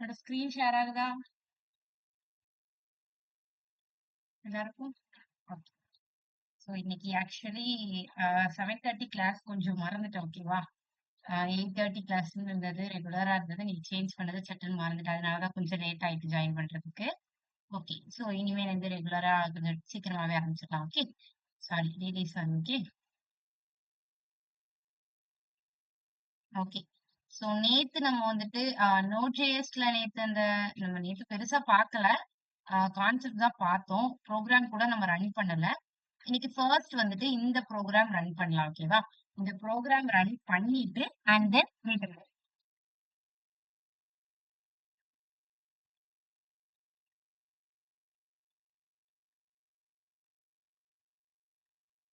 என்னோட screen share ஆகுதா எல்லாருக்கும்? ஓகே. ஸோ இன்னைக்கு ஆக்சுவலி 7:30 கிளாஸ் கொஞ்சம் மறந்துட்டேன். ஓகேவா? 8:30 கிளாஸ்ன்னு இருந்தது, ரெகுலரா இருந்தது. இன்னைக்கு சேஞ்ச் பண்ணது சட்டுன்னு மறந்துட்டேன். அதனால தான் கொஞ்சம் லேட் ஆயிட்டு ஜாயின் பண்றதுக்கு. ஓகே. ஸோ இனிமேல் வந்து ரெகுலரா கொஞ்சம் சீக்கிரமாவே ஆரம்பிச்சிடலாம். Okay. Sorry, release sorry. Okay. Okay. So நேத்து நம்ம வந்துட்டு நோட்.jsல நேத்து பெருசா பார்க்கல. கான்செப்ட் தான் பார்த்தோம். ப்ரோக்ராம் கூட நம்ம ரன் பண்ணல. இன்னைக்கு ஃபர்ஸ்ட் வந்துட்டு இந்த ப்ரோக்ராம் ரன் பண்ணலாம். ஓகேவா? இந்த ப்ரோக்ராம் ரன் பண்ணிட்டு அண்ட் தென் மீட்டர்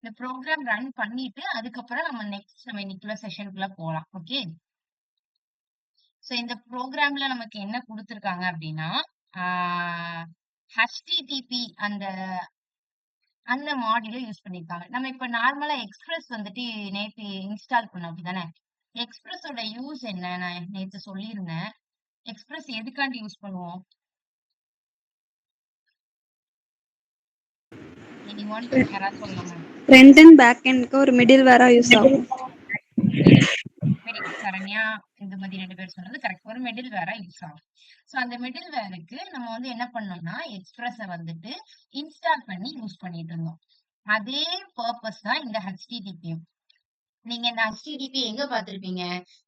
இந்த ப்ரோக்ராம் ரன் பண்ணிட்டு அதுக்கப்புறம் நம்ம இன்னைக்குள்ள செஷனுக்குள்ள போலாம். ஓகே. ஸோ இந்த ப்ரோக்ராம்ல நமக்கு என்ன கொடுத்துருக்காங்க அப்படின்னா HTTP அந்த அந்த மாடியூல யூஸ் பண்ணிருக்காங்க. நம்ம இப்ப நார்மலா எக்ஸ்பிரஸ் வந்துட்டு நேத்து இன்ஸ்டால் பண்ணோம் அப்படிதானே? எக்ஸ்பிரஸோட யூஸ் என்ன? நான் நேத்து சொல்லியிருந்தேன். எக்ஸ்பிரஸ் எதுக்காண்டி யூஸ் பண்ணுவோம்? எனிஒன் யாராவது சொல்லலாமா? ஃப்ரண்ட் அண்ட் பேக் எண்ட்க்கு ஒரு மிடில் வேரா யூஸ் ஆகும். Very good. Very good. Saranya, Indumathi 2 பேர் சொன்னது கரெக்ட். ஒரு மிடில் வேரா யூஸ் ஆகும். ஸோ அந்த மிடில் வேருக்கு நம்ம வந்து என்ன பண்ணோம்னா, எக்ஸ்பிரஸ வந்துட்டு இன்ஸ்டால் பண்ணி யூஸ் பண்ணிட்டு இருந்தோம். அதே பர்பஸ் தான் இந்த HTTPயும். நீங்க இந்த HTTP எங்க பார்த்திருப்பீங்க?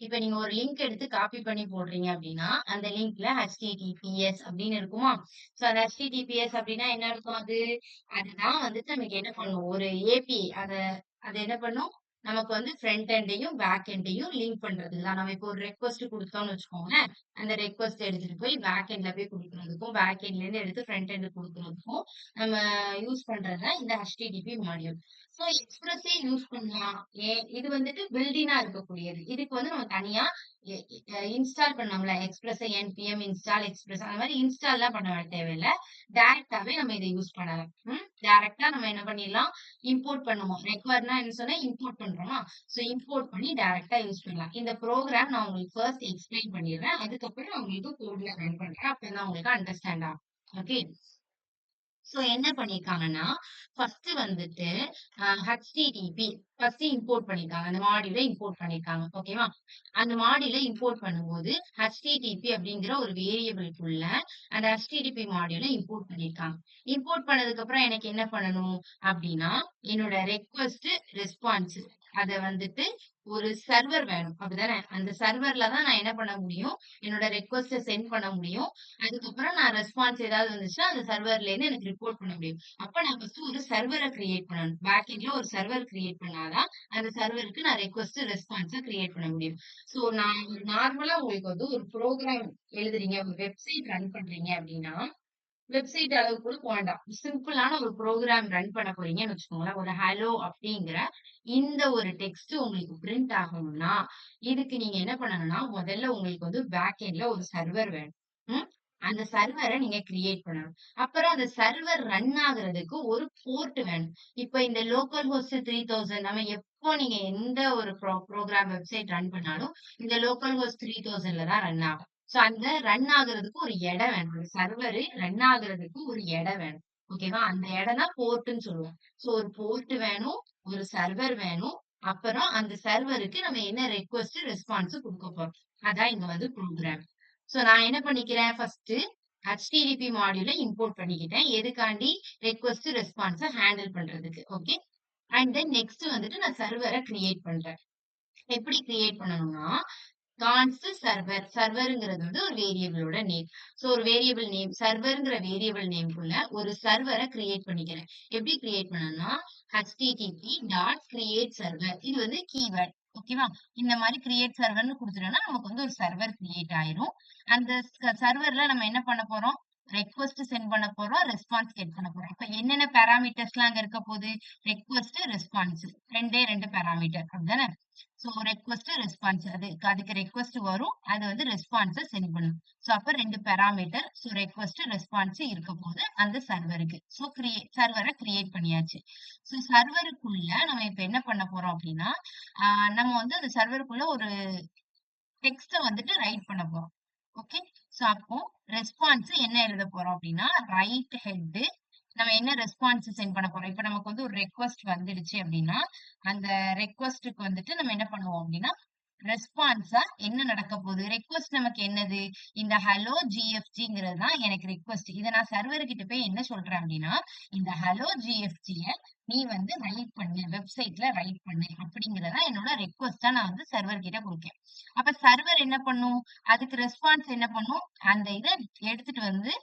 இப்ப நீங்க ஒரு லிங்க் எடுத்து காப்பி பண்ணி போடுறீங்க அப்படின்னா, அந்த லிங்க்ல HTTPS அப்படின்னு இருக்குமா? சோ அந்த HTTPS அப்படின்னா என்ன அர்த்தம் அது? அதுதான் வந்துட்டு நமக்கு என்ன பண்ணும்? ஒரு API அது என்ன பண்ணும்? நமக்கு வந்து ஃப்ரண்ட் எண்டையும், பேக் எண்டையும் லிங்க் பண்றதுக்கு தான். நம்ம இப்போ ஒரு ரெக்வெஸ்ட் குடுத்தோம்னு வச்சுக்கோங்களேன். அந்த ரெக்வெஸ்ட் எடுத்துட்டு போய் பேக் எண்ட்ல போய் குடுக்குறதுக்கும், பேக் எண்ட்ல இருந்து எடுத்து ஃப்ரண்ட் எண்ட் குடுக்குறதுக்கும் நம்ம யூஸ் பண்றது தான் இந்த HTTP மாடியூல். சோ எக்ஸ்பிரஸே யூஸ் பண்ணலாம். இது வந்துட்டு பில்டினா இருக்கக்கூடியது. இதுக்கு வந்து நம்ம தனியா இன்ஸ்டால் பண்ணோம்ல, எக்ஸ்பிரஸ் npm இன்ஸ்டால் எக்ஸ்பிரஸ் அந்த மாதிரி இன்ஸ்டால்லாம் பண்ண தேவையில்ல. டைரக்டாவே நம்ம இதை யூஸ் பண்ணலாம். டைரக்டா நம்ம என்ன பண்ணிடலாம்? இம்போர்ட் பண்ணுவோம். ரெக்வயர்னா என்ன சொன்னேன்? இம்போர்ட் பண்றோமா? சோ இம்போர்ட் பண்ணி டைரக்டா யூஸ் பண்ணலாம். இந்த ப்ரோக்ராம் நான் உங்களுக்கு ஃபர்ஸ்ட் எக்ஸ்பிளைன் பண்ணிடுறேன். அதுக்கப்புறம் நான் உங்களுக்கு கோட்ல ரன் பண்றேன். அப்பதான் உங்களுக்கு அண்டர்ஸ்டாண்ட் ஆகும். ஓகே. சோ என்ன பண்ணிருக்காங்கன்னா, ஃபர்ஸ்ட் வந்துட்டு HTTP ஃபர்ஸ்ட் இம்போர்ட் பண்ணிருக்காங்க. அந்த மாடியூல இம்போர்ட் பண்ணிருக்காங்க. ஓகேவா? அந்த மாடியூல இம்போர்ட் பண்ணும்போது HTTP அப்படிங்கிற ஒரு வேரியபிள்குள்ள அந்த HTTP மாடியூல இம்போர்ட் பண்ணிருக்காங்க. இம்போர்ட் பண்ணதுக்கு அப்புறம் எனக்கு என்ன பண்ணணும் அப்படின்னா, என்னோட ரெக்வெஸ்ட் ரெஸ்பான்ஸ் அத வந்துட்டு ஒரு சர்வர் வேணும். அப்படிதானே? அந்த சர்வர்ல தான் நான் என்ன பண்ண முடியும்? என்னோட ரெக்வெஸ்ட்ட சென்ட் பண்ண முடியும். அதுக்கப்புறம் நான் ரெஸ்பான்ஸ் ஏதாவது வந்துச்சுன்னா, அந்த சர்வர்ல இருந்து எனக்கு ரிப்போர்ட் பண்ண முடியும். அப்ப நான் ஃபர்ஸ்ட் ஒரு சர்வர கிரியேட் பண்ணணும். பேக் எண்ட்ல ஒரு சர்வர் கிரியேட் பண்ணாதான், அந்த சர்வருக்கு நான் ரெக்வெஸ்ட், ரெஸ்பான்ஸ கிரியேட் பண்ண முடியும். சோ நான் நார்மலா உங்களுக்கு வந்து ஒரு ப்ரோகிராம் எழுதுறீங்க, ஒரு வெப்சைட் ரன் பண்றீங்க அப்படின்னா, வெப்சைட் அளவுக்கு கூட போ வேண்டாம். சிம்பிளான ஒரு ப்ரோகிராம் ரன் பண்ண போறீங்கன்னு வச்சுக்கோங்களேன். ஒரு ஹலோ அப்படிங்கிற இந்த ஒரு டெக்ஸ்ட் உங்களுக்கு பிரிண்ட் ஆகணும்னா, இதுக்கு நீங்க என்ன பண்ணணும்னா, முதல்ல உங்களுக்கு வந்து பேக் எண்ட்ல ஒரு சர்வர் வேணும். ம். அந்த சர்வர நீங்க கிரியேட் பண்ணணும். அப்புறம் அந்த சர்வர் ரன் ஆகுறதுக்கு ஒரு போர்ட் வேணும். இப்ப இந்த லோக்கல் ஹோஸ்ட் 3000 நம்ம எப்போ நீங்க எந்த ஒரு ப்ரோகிராம் வெப்சைட் ரன் பண்ணாலும், இந்த லோக்கல் ஹோஸ்ட் 3000ல தான் ரன் ஆகும். சோ அந்த ரன் ஆகுறதுக்கு ஒரு இடம் வேணும். ஒரு சர்வர் ரன் ஆகுறதுக்கு ஒரு இடம் வேணும். ஓகேவா? அந்த இடம் தான் போர்ட்ன்னு சொல்லுவோம். சோ ஒரு போர்ட் வேணும், ஒரு சர்வர் வேணும். அப்புறம் அந்த சர்வருக்கு நம்ம என்ன ரெக்வெஸ்ட், ரெஸ்பான்ஸ் குடுக்க போறோம். அதான் இங்க வந்து ப்ரோகிராம். சோ நான் என்ன பண்ணிக்கிறேன் ஃபர்ஸ்ட் HTTP மாடியூல இம்போர்ட் பண்ணிக்கிட்டேன். எதுக்காண்டி? ரெக்வெஸ்ட், ரெஸ்பான்ஸ ஹேண்டில் பண்றதுக்கு. ஓகே. அண்ட் தென் நெக்ஸ்ட் வந்துட்டு நான் சர்வர கிரியேட் பண்றேன். எப்படி கிரியேட் பண்ணணும்னா, கான்ஸ்ட் சர்வர். சர்வர்ங்கிறது வந்து ஒரு வேரியபிளோட நேம். சோ ஒரு வேரியபிள் நேம் சர்வர்ங்கிற வேரியபிள் நேம்க்குள்ள ஒரு சர்வர கிரியேட் பண்ணிக்கிறேன். எப்படி கிரியேட் பண்ணணும்னா, HTTP டாட் கிரியேட் சர்வர். இது வந்து கீவேர்ட். ஓகேவா? இந்த மாதிரி கிரியேட் சர்வர்னு குடுத்துட்டோம்னா, நமக்கு வந்து ஒரு சர்வர் கிரியேட் ஆயிரும். அந்த சர்வர்ல நம்ம என்ன பண்ண போறோம்? ரெக்வெஸ்ட் சென்ட் பண்ண போறோம், ரெஸ்பான்ஸ் கெட் பண்ண போறோம். இப்ப என்னென்ன பாராமீட்டர்ஸ்லாம் அங்க இருக்க போகுது? Request, response. 2 பாராமீட்டர். அப்படிதானே? சோ ரெக்வெஸ்ட், ரெஸ்பான்ஸ் அதுக்கு ரெக்வெஸ்ட் வரும். அது வந்து ரெஸ்பான்ஸ சென்ட் பண்ணும். சோ அப்ப 2 பாராமீட்டர். சோ ரெக்வெஸ்ட், ரெஸ்பான்ஸ் இருக்க போது அந்த சர்வருக்கு. சோ சர்வர கிரியேட் பண்ணியாச்சு. சோ சர்வருக்குள்ள நம்ம இப்ப என்ன பண்ண போறோம் அப்படின்னா, நம்ம வந்து அந்த சர்வருக்குள்ள ஒரு டெக்ஸ்ட்ட வந்துட்டு ரைட் பண்ண போறோம். ஓகே. சோ அப்போ ரெஸ்பான்ஸ் என்ன எழுத போறோம் அப்படின்னா ரைட் ஹெட் நம்ம என்ன ரெஸ்பான்ஸ் சென்ட் பண்ண போறோம். இப்ப நமக்கு வந்து ஒரு ரெக்வஸ்ட் வந்துடுச்சு அப்படின்னா அந்த ரெக்வஸ்ட்டுக்கு வந்துட்டு நம்ம என்ன பண்ணுவோம் அப்படின்னா ரெஸ்பான்ஸா என்ன நடக்க போகுது. ரெக்வஸ்ட் நமக்கு என்னது, இந்த ஹலோ ஜிஎஃப்ஜிங்கிறது தான் எனக்கு ரெக்வஸ்ட். இதை நான் சர்வர் கிட்ட போய் என்ன சொல்றேன் அப்படின்னா இந்த ஹலோ ஜிஎஃப்ஜிய நீ வந்து ரைட் பண்ணு, வெப்சைட்ல ரைட் பண்ணு அப்படிங்கறதா என்னோட ரெக்வஸ்டா நான் வந்து சர்வர் கிட்ட கொடுக்கேன். அப்ப சர்வர் என்ன பண்ணும், அதுக்கு ரெஸ்பான்ஸ் என்ன பண்ணும், அந்த இதை எடுத்துட்டு வந்து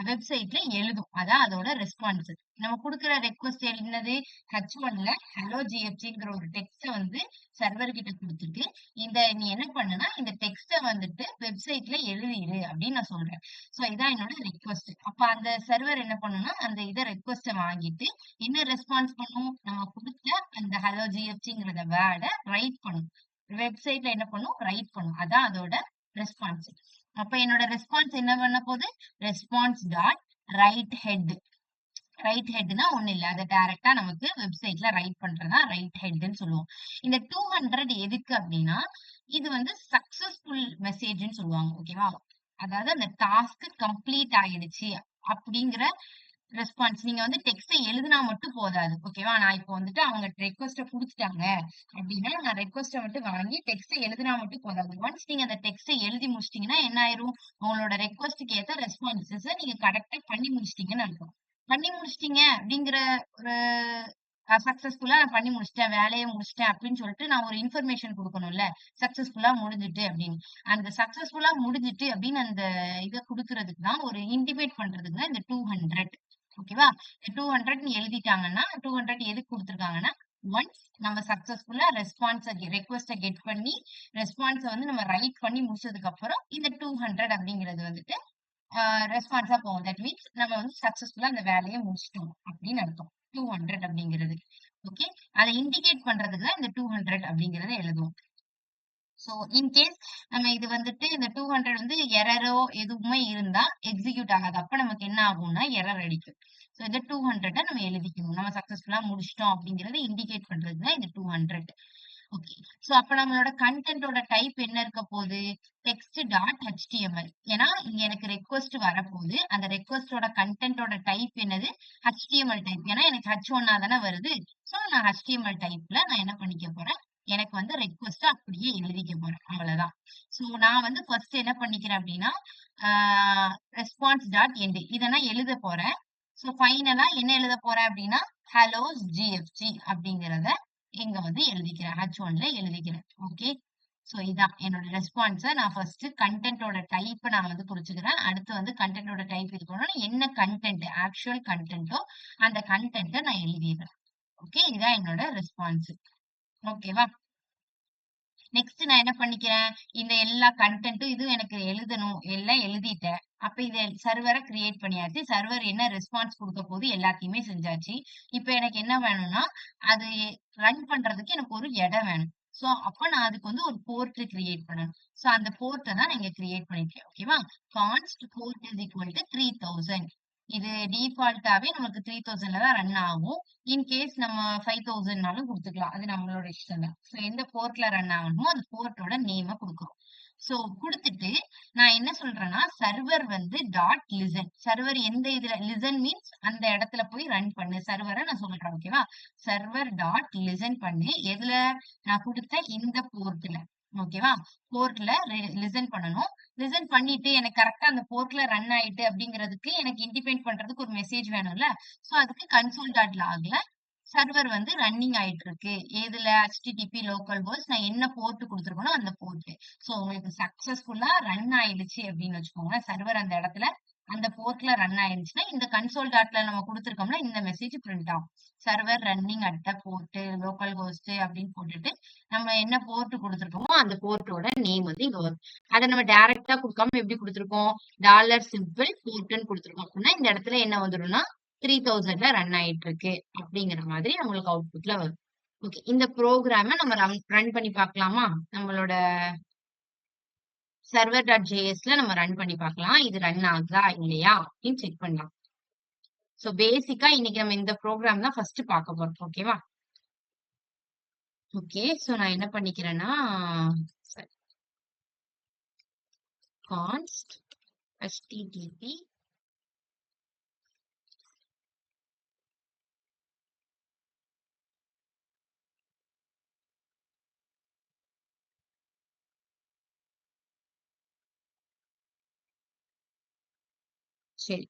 வெப்சைட்ல எழுதும். அதான் அதோட ரெஸ்பான்ஸ். நம்ம கொடுக்குற ரெக்வஸ்ட் என்னது, H1ல ஹலோ ஜிஎஃப்ஜிங்கிற ஒரு டெக்ஸ்ட வந்து சர்வர் கிட்ட கொடுத்துட்டு இந்த நீ என்ன பண்ணுனா இந்த டெக்ஸ்ட வந்துட்டு வெப்சைட்ல எழுதிரு அப்படின்னு நான் சொல்றேன். சோ இதான் என்னோட ரெக்வஸ்ட். அப்ப அந்த சர்வர் என்ன பண்ணும்னா அந்த இதை ரெக்வஸ்ட வாங்கிட்டு என்ன ரெஸ்பான்ஸ் பண்ணும், நம்ம கொடுத்த அந்த ஹலோ ஜிஎஃப்ஜிங்கிறத வேர்டை ரைட் பண்ணும். வெப்சைட்ல என்ன பண்ணும், ரைட் பண்ணும். அதான் அதோட ரெஸ்பான்ஸ். அப்ப என்னோட ரெஸ்பான்ஸ் என்ன பண்ண போகுது, response dot right head. Right ஹெட்னா ஒண்ணு இல்ல, அதை டைரக்டா நமக்கு வெப்சைட்ல ரைட் பண்றதா ரைட் ஹெட்னு சொல்லுவோம். இந்த 200 எதுக்கு அப்படின்னா இது வந்து சக்சஸ்ஃபுல் மெசேஜ்னு சொல்லுவாங்க. ஓகேவா, அதாவது அந்த டாஸ்க் கம்ப்ளீட் ஆயிடுச்சு அப்படிங்கிற ரெஸ்பான்ஸ். நீங்க வந்து டெக்ஸ்ட எழுதினா மட்டும் போதாது. ஓகேவா, நான் இப்போ வந்துட்டு அவங்க ரெக்வஸ்ட குடுத்துட்டாங்க அப்படின்னா நான் ரெக்வஸ்ட மட்டும் வாங்கி டெக்ஸ்ட எழுதினா மட்டும் போதாது. ஒன்ஸ் நீங்க அந்த டெக்ஸ்ட எழுதி முடிச்சிட்டீங்கன்னா என்ன ஆயிரும், உங்களோட ரெக்வஸ்டுக்கு ஏத்த ரெஸ்பான்சஸ் நீங்க கரெக்டா பண்ணி முடிச்சிட்டீங்கன்னு அர்த்தம். பண்ணி முடிச்சிட்டீங்க அப்படிங்கிற ஒரு சக்சஸ்ஃபுல்லா நான் பண்ணி முடிச்சிட்டேன், வேலையை முடிச்சிட்டேன் அப்படின்னு சொல்லிட்டு நான் ஒரு இன்ஃபர்மேஷன் கொடுக்கணும்ல, சக்சஸ்ஃபுல்லா முடிஞ்சிட்டு அப்படின்னு. அந்த சக்சஸ்ஃபுல்லா முடிஞ்சிட்டு அப்படின்னு அந்த இதை கொடுக்கறதுக்கு தான், ஒரு இன்டிமேட் பண்றதுக்கு தான் இந்த 200. ஓகேவா, 200 எழுதிட்டாங்கன்னா 200 எதுக்கு கொடுத்துருக்காங்கன்னா ஒன்ஸ் நம்ம சக்சஸ்ஃபுல்லா ரெக்வஸ்ட கெட் பண்ணி ரெஸ்பான்ஸை வந்து நம்ம ரைட் பண்ணி முடிச்சதுக்கு அப்புறம் இந்த 200 அப்படிங்கிறது வந்துட்டு ரெஸ்பான்ஸா போகும். தட் மீன்ஸ் நம்ம வந்து சக்சஸ்ஃபுல்லா அந்த வேலையை முடிச்சிட்டோம் அப்படின்னு அர்த்தம் 200 அப்படிங்கிறது. ஓகே, அதை இண்டிகேட் பண்றதுக்கு தான் இந்த 200 அப்படிங்கறத எழுதுவோம். சோ இன்கேஸ் நம்ம இது வந்துட்டு இந்த 200 வந்து எரரோ எதுவுமே இருந்தா எக்ஸிக்யூட் ஆகாது. அப்ப நமக்கு என்ன ஆகும்னா எரர் அடிக்கும். சோ இந்த 200 நம்ம எழுதிக்கணும். நம்ம சக்சஸ்ஃபுல்லா முடிச்சிட்டோம் அப்படிங்கறத இண்டிகேட் பண்றதுக்கு தான் இந்த 200. ஓகே, சோ அப்ப நம்மளோட கண்டென்ட்டோட டைப் என்ன இருக்க போகுது, டெக்ஸ்ட் டாட் HTML. ஏன்னா இங்க எனக்கு ரெக்வஸ்ட் வரப்போகுது, அந்த ரெக்வஸ்டோட கண்டென்ட்டோட டைப் என்னது, HTML டைப். ஏன்னா எனக்கு H1 தானே வருது. சோ நான் HTML டைப்ல நான் என்ன பண்ணிக்க போறேன், எனக்கு வந்து ரெக்வஸ்ட் அப்படியே எழுதிக்க போறேன். அவ்வளவுதான். சோ நான் வந்து ஃபர்ஸ்ட் என்ன பண்ணிக்கிறேன் அப்படின்னா ரெஸ்பான்ஸ் டாட் எண்ட் இதை நான் எழுத போறேன். சோ ஃபைனலா என்ன எழுத போறேன் அப்படின்னா ஹலோ ஜிஎஃப்ஜி அப்படிங்கறத இங்க வந்து எழுதிக்கிறேன், H1ல எழுதிக்கிறேன். ஓகே, சோ இதான் என்னோட ரெஸ்பான்ஸ நான் ஃபர்ஸ்ட் கண்டென்ட்டோட டைப் நான் வந்து குறிச்சுக்கிறேன். அடுத்து வந்து கண்டென்ட்டோட டைப் இருக்கணும்னா என்ன கண்டென்ட், ஆக்சுவல் கண்டென்ட்டோ அந்த கண்டென்ட்டை நான் எழுதிடுறேன். ஓகே, இதான் என்னோட ரெஸ்பான்ஸ். ஓகேவா, நெக்ஸ்ட் நான் என்ன பண்ணிக்கிறேன், இந்த எல்லா கண்டென்ட்டும் இது எனக்கு எழுதணும், எல்லாம் எழுதிட்டேன். அப்ப இது சர்வரை கிரியேட் பண்ணியாச்சு. சர்வர் என்ன ரெஸ்பான்ஸ் கொடுக்க போது எல்லாத்தையுமே செஞ்சாச்சு. இப்ப எனக்கு என்ன வேணும்னா அது ரன் பண்றதுக்கு எனக்கு ஒரு இடம் வேணும். சோ அப்ப நான் அதுக்கு வந்து ஒரு போர்ட் கிரியேட் பண்ணணும். சோ அந்த போர்ட்டை தான் நீங்க கிரியேட் பண்ணிருக்கேன். ஓகேவா, கான்ஸ்ட் போர்ட் இஸ் ஈக்குவல் டு 3000. இது டிஃபால்ட்டாவே நமக்கு 3000ல தான் ரன் ஆகும். இன்கேஸ் நம்ம 5000னாலும் கொடுத்துக்கலாம், அது நம்மளோட இஷ்டம் தான். சோ எந்த போர்ட்ல ரன் ஆகணுமோ அந்த போர்ட்டோட நேம கொடுக்குறோம். சோ குடுத்துட்டு நான் என்ன சொல்றேன்னா சர்வர் வந்து டாட் லிசன். சர்வர் எந்த இதுல, லிசன் மீன்ஸ் அந்த இடத்துல போய் ரன் பண்ணு சர்வரை நான் சொல்றேன். ஓகேவா, சர்வர் டாட் லிசன் பண்ணு, எதுல, நான் கொடுத்த இந்த போர்ட்ல. ஓகேவா, போர்ட்ல லிசன் பண்ணணும். லிசன் பண்ணிட்டு எனக்கு கரெக்டா அந்த போர்ட்ல ரன் ஆயிட்டு அப்படிங்கிறதுக்கு எனக்கு இண்டிபெண்ட் பண்றதுக்கு ஒரு மெசேஜ் வேணும்ல. சோ அதுக்கு கன்சோல் டாட் லாக்ல சர்வர் வந்து ரன்னிங் ஆயிட்டு இருக்கு, எதுல, HTTP லோக்கல் ஹோஸ்ட் நான் என்ன போர்ட் கொடுத்துருக்கணும் அந்த போர்ட். சோ உங்களுக்கு சக்சஸ்ஃபுல்லா ரன் ஆயிடுச்சு அப்படின்னு வச்சுக்கோங்க, சர்வர் அந்த இடத்துல அந்த போர்ட்ல ரன் ஆயிருச்சுன்னா இந்த கன்சோல் டாட்ல நம்ம கொடுத்துருக்கோம்னா இந்த மெசேஜ் பிரிண்ட் ஆகும். Server running at the port localhost அப்படின்னு போட்டுட்டு நம்ம என்ன போர்ட் கொடுத்துருக்கோமோ அந்த போர்ட்டோட நேம் வந்து இங்க வரும். அதை நம்ம டைரக்டா கொடுக்காம எப்படி கொடுத்துருக்கோம், $simple போர்ட்னு கொடுத்துருக்கோம். அப்படின்னா இந்த இடத்துல என்ன வந்துடும்னா 3000ல ரன் ஆயிட்டு இருக்கு அப்படிங்கிற மாதிரி நம்மளுக்கு அவுட்புட்ல வரும். ஓகே, இந்த ப்ரோக்ராம நம்ம ரன் பண்ணி பார்க்கலாமா, நம்மளோட server.jsல நம்ம ரன் பண்ணி பார்க்கலாம், இது ரன் ஆகுதா இல்லையா அப்படின்னு செக் பண்ணலாம். சோ பேசிக்கா இன்னைக்கு நம்ம இந்த ப்ரோக்ராம் தான் ஃபர்ஸ்ட் பார்க்க போறோம். ஓகேவா, ஓகே, சோ நான் என்ன பண்ணிக்கிறேன்னா const http சரி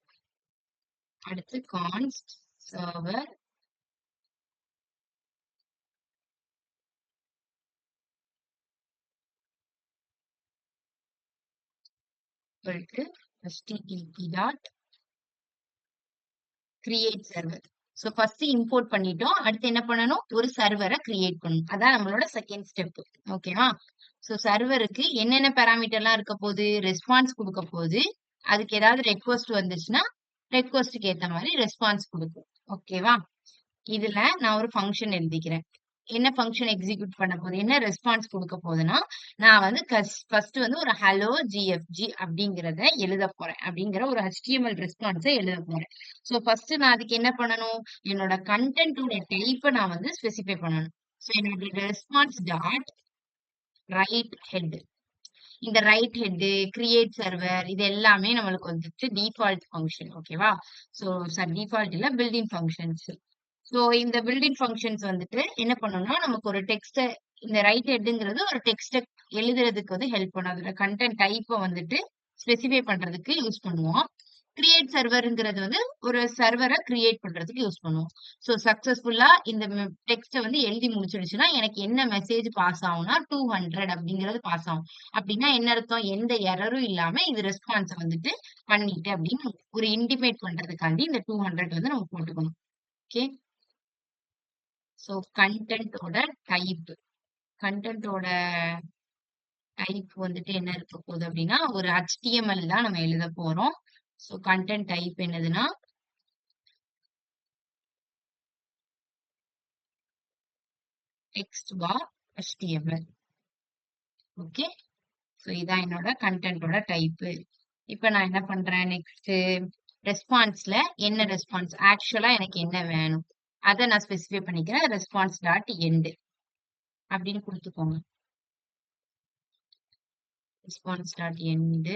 அடுத்து const server http dot create server. So first import பண்ணிட்டோம். அடுத்து என்ன பண்ணணும்? ஒரு சர்வரை கிரியேட் பண்ணணும். அதான் நம்மளோட செகண்ட் ஸ்டெப். ஓகேவா? ஸோ சர்வருக்கு என்னென்ன பேராமீட்டர்லாம் இருக்க போகுது? ரெஸ்பான்ஸ் கொடுக்க போகுது. அதுக்கு ஏதாவது ரெக்வஸ்ட் வந்துச்சுன்னா ரெக்வஸ்ட்டுக்கு ஏத்த மாதிரி ரெஸ்பான்ஸ் கொடுக்கும். ஓகேவா? இதுல நான் ஒரு ஃபங்க்ஷன் எழுதிக்கிறேன். என்ன ஃபங்க்ஷன் எக்ஸிக்யூட் பண்ண போகுது? என்ன ரெஸ்பான்ஸ் கொடுக்க போகுதுன்னா, நான் வந்து ஃபர்ஸ்ட் வந்து ஒரு ஹலோ ஜிஎஃப்ஜி அப்படிங்கிறத எழுத போறேன். அப்படிங்கிற ஒரு HTML ரெஸ்பான்ஸை எழுத போறேன். ஸோ ஃபர்ஸ்ட் நான் அதுக்கு என்ன பண்ணணும்? என்னோட கண்டென்ட்டோட டைப்பை நான் வந்து ஸ்பெசிஃபை பண்ணணும். ஸோ என்னோட ரெஸ்பான்ஸ் டாட் ரைட் ஹெட். இந்த ரைட் ஹெட் கிரியேட் சர்வர் இது எல்லாமே நம்மளுக்கு வந்துட்டு டிஃபால்ட் ஃபங்க்ஷன். ஓகேவா? ஸோ டிஃபால்ட் இல்ல பில்டிங் ஃபங்க்ஷன்ஸ். ஸோ இந்த பில்டிங் ஃபங்க்ஷன்ஸ் வந்துட்டு என்ன பண்ணணும்னா நமக்கு ஒரு டெக்ஸ்ட இந்த ரைட் ஹெட்ங்கிறது ஒரு டெக்ஸ்ட எழுதுறதுக்கு வந்து ஹெல்ப் பண்ணும். அதோட கண்டென்ட் டைப்பை வந்துட்டு ஸ்பெசிஃபை பண்றதுக்கு யூஸ் பண்ணுவோம். கிரியேட் சர்வர்ங்கிறது வந்து ஒரு சர்வரை கிரியேட் பண்றதுக்கு யூஸ் பண்ணுவோம். ஸோ சக்சஸ்ஃபுல்லா இந்த டெக்ஸ்ட்டை வந்து எழுதி முடிச்சிடுச்சுன்னா எனக்கு என்ன மெசேஜ் பாஸ் ஆகும்னா 200 அப்படிங்கிறது பாஸ் ஆகும். அப்படின்னா என்ன அர்த்தம்? எந்த எரரும் இல்லாம இது ரெஸ்பான்ஸை வந்துட்டு பண்ணிட்டு அப்படின்னு ஒரு இன்டிமேட் பண்றதுக்காண்டி இந்த 200 வந்து நம்ம போட்டுக்கணும். ஓகே. ஸோ கண்டென்ட்டோட டைப் வந்துட்டு என்ன இருக்க போகுது அப்படின்னா ஒரு HTML தான் நம்ம எழுத போறோம். ஸோ கண்டென்ட் டைப் என்னதுன்னா டெக்ஸ்ட் பார் HTML. ஓகே. ஸோ இதான் என்னோட கண்டென்ட்டோட டைப். இப்போ நான் என்ன பண்றேன்? நெக்ஸ்ட் ரெஸ்பான்ஸ்ல என்ன ரெஸ்பான்ஸ் ஆக்சுவலா எனக்கு என்ன வேணும் அதை நான் ஸ்பெசிஃபை பண்ணிக்கிறேன். ரெஸ்பான்ஸ் டாட் எண்ட் அப்படின்னு கொடுத்துக்கோங்க. ரெஸ்பான்ஸ் டாட் எண்ட்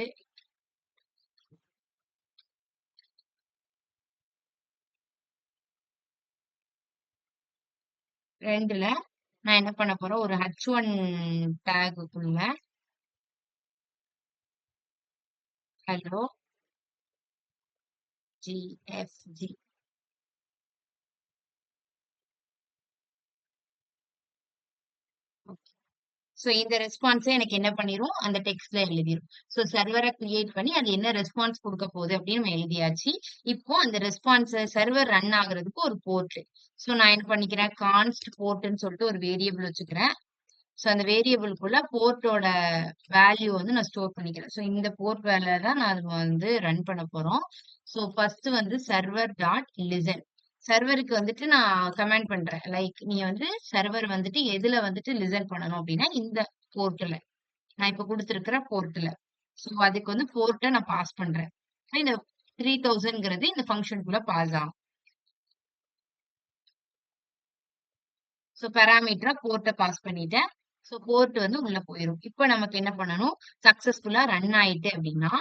ரெண்டுல நான் என்ன பண்ண போறேன்? ஒரு H1 டேகுக்குள்ள ஹலோ ஜிஎஃப்ஜி ஸோ இந்த ரெஸ்பான்ஸை எனக்கு என்ன பண்ணிரும்? அந்த டெக்ஸ்ட்ல எழுதிரும். ஸோ சர்வரை கிரியேட் பண்ணி அது என்ன ரெஸ்பான்ஸ் கொடுக்க போகுது அப்படின்னு நம்ம எழுதியாச்சு. இப்போ அந்த ரெஸ்பான்ஸ் சர்வர் ரன் ஆகுறதுக்கு ஒரு போர்ட். ஸோ நான் என்ன பண்ணிக்கிறேன்? கான்ஸ்ட் போர்ட்னு சொல்லிட்டு ஒரு வேரியபிள் வச்சுக்கிறேன். ஸோ அந்த வேரியபிள்குள்ள போர்ட்டோட வேல்யூ வந்து நான் ஸ்டோர் பண்ணிக்கிறேன். ஸோ இந்த போர்ட் வேல்யூ தான் நான் வந்து ரன் பண்ண போறோம். ஸோ ஃபர்ஸ்ட் வந்து சர்வர் டாட் லிசன். சர்வருக்கு வந்துட்டு நான் கமெண்ட் பண்றேன். லைக் நீ வந்து சர்வர் வந்துட்டு எதுல வந்துட்டு லிசன் பண்ணணும் அப்படின்னா இந்த போர்ட்ல நான் இப்ப கொடுத்துருக்கிற போர்ட்ல. ஸோ அதுக்கு வந்து போர்ட்டை நான் பாஸ் பண்றேன். இந்த 3000ங்கிறது இந்த ஃபங்க்ஷனுக்குள்ள பாஸ் ஆகும். ஸோ பேராமீட்டரா போர்ட்டை பாஸ் பண்ணிட்டேன். ஸோ போர்ட் வந்து உள்ள போயிடும். இப்போ நமக்கு என்ன பண்ணணும்? சக்சஸ்ஃபுல்லா ரன் ஆயிட்டு அப்படின்னா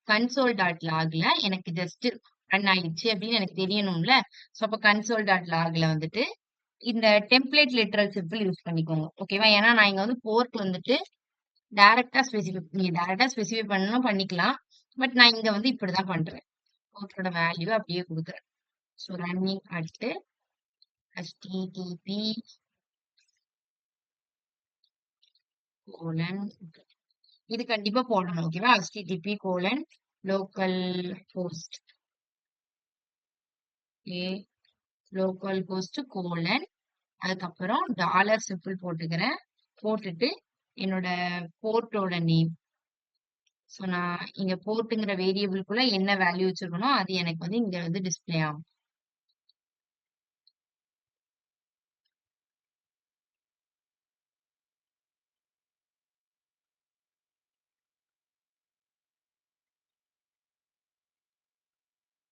கன்சோல் டாட் லாக்ல எனக்கு ஜஸ்ட் ரன் ஆயிடுச்சு அப்படின்னு எனக்கு தெரியணும்ல. ஸோ அப்போ கன்சோல் டாட் லாக்ல வந்துட்டு இந்த டெம்ப்ளேட் லிட்டரல் சிம்பிள் யூஸ் பண்ணிக்கோங்க. ஓகேவா? ஏன்னா நான் இங்க வந்து போர்ட் வந்துட்டு நீங்க டைரக்டா ஸ்பெசிஃபை பண்ணணும் பண்ணிக்கலாம். பட் நான் இங்க வந்து இப்படிதான் பண்றேன். போர்ட்டோட வேல்யூ அப்படியே கொடுக்குறேன். So running at http colon இது கண்டிப்பா போடணும். ஓகேவா? http colon local host local host colon அதுக்கப்புறம் டாலர் சிம்பிள் போட்டுக்கிறேன். போட்டுட்டு என்னோட போர்ட்டோட நேம். ஸோ நான் இங்க போர்ட்டுங்கிற வேரியபிள்குள்ள என்ன வேல்யூ வச்சிருக்கணும் அது எனக்கு வந்து இங்க வந்து டிஸ்பிளே ஆகும்.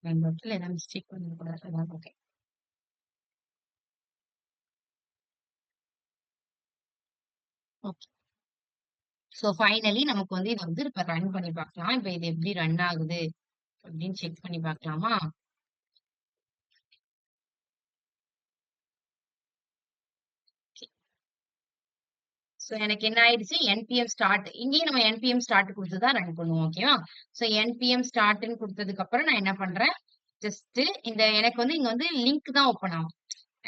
இந்த இடத்துல ஏதாவது மிஸ்டேக் பண்ணிருக்கூடாது. ஓகே. ஓகே. சோ ஃபைனலி நமக்கு வந்து இது வந்து இப்ப ரன் பண்ணி பார்க்கலாம். இப்ப இது எப்படி ரன் ஆகுது அப்படின்னு செக் பண்ணி பார்க்கலாமா? சோ எனக்கு என்ன ஆயிடுச்சு என்பிஎம் ஸ்டார்ட். இங்கேயும் நம்ம என்பிஎம் ஸ்டார்ட் கொடுத்து தான் ரன் பண்ணுவோம். ஓகேவா? சோ என்பிஎம் ஸ்டார்ட்ன்னு கொடுத்ததுக்கு அப்புறம் நான் என்ன பண்றேன், ஜஸ்ட் இந்த எனக்கு வந்து இங்க வந்து லிங்க் தான் ஓப்பன் ஆகும்.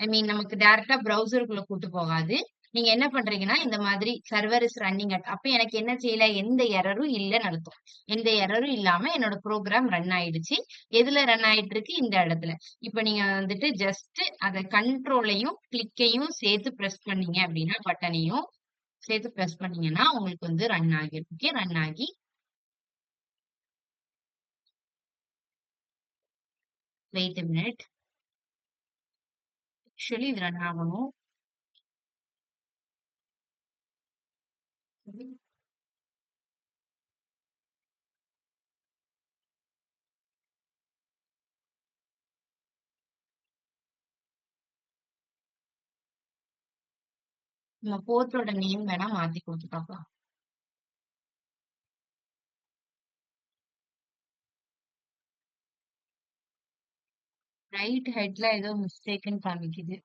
ஐ மீன் நமக்கு டைரக்டா ப்ரௌசருக்குள்ள கூட்டு போகாது. நீங்க என்ன பண்றீங்கன்னா இந்த மாதிரி சர்வர் இஸ் ரன்னிங் அட் அப்ப எனக்கு என்ன செய்யல, எந்த எரரும் இல்லைன்னு அர்த்தம். எந்த எரரும் இல்லாம என்னோட ப்ரோக்ராம் ரன் ஆயிடுச்சு. எதுல ரன் ஆயிட்டு இருக்கு, இந்த இடத்துல. இப்ப நீங்க வந்துட்டு ஜஸ்ட் அத கண்ட்ரோலையும் கிளிக்கையும் சேர்த்து பிரஸ் பண்ணீங்க அப்படின்னா, பட்டனையும் சேர்த்து பிரஸ் பண்ணீங்கன்னா உங்களுக்கு வந்து ரன் ஆகிடும். ஓகே, ரன் ஆகி வெயிட் மினிட், ஆக்சுவலி இது ரன் ஆகணும். நம்ம போர்ட்டோட நேம் வேணா மாத்தி கொடுத்து பார்க்கலாம். ரைட் ஹெட்ல ஏதோ மிஸ்டேக்னு காமிக்குது.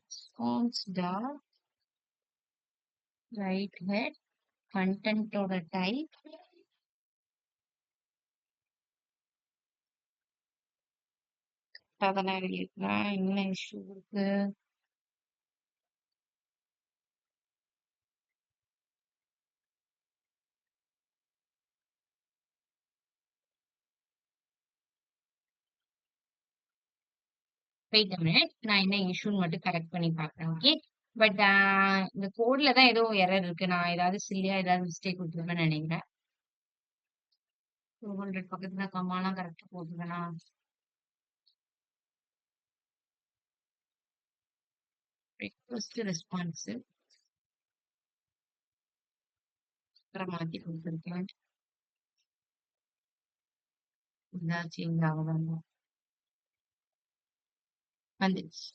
response dot right head கண்டென்ட்டோட டைப் அதெல்லாம் எழுதிருக்கேன். என்ன இஷ்யூ இருக்கு? வெயிட் அ மினிட், நான் என்ன இஷ்யூன்னு மட்டும் கரெக்ட் பண்ணி பார்க்குறேன். ஓகே, பட் இந்த கோட்ல தான் ஏதோ எரர் இருக்கு. நான் ஏதாவது சில்லியா ஏதாவது மிஸ்டேக் கொடுத்துருப்பேன்னு நினைக்கிறேன். 200 பக்கத்துல கம்மாலாம் கரெக்டா போட்டுருக்கேனா? ரிக்வெஸ்ட் ரெஸ்பான்ஸ் அப்புறம் மாத்தி கொடுத்துருக்கேன். இதான் சேஞ்ச் ஆகுதாங்க வந்துச்சு.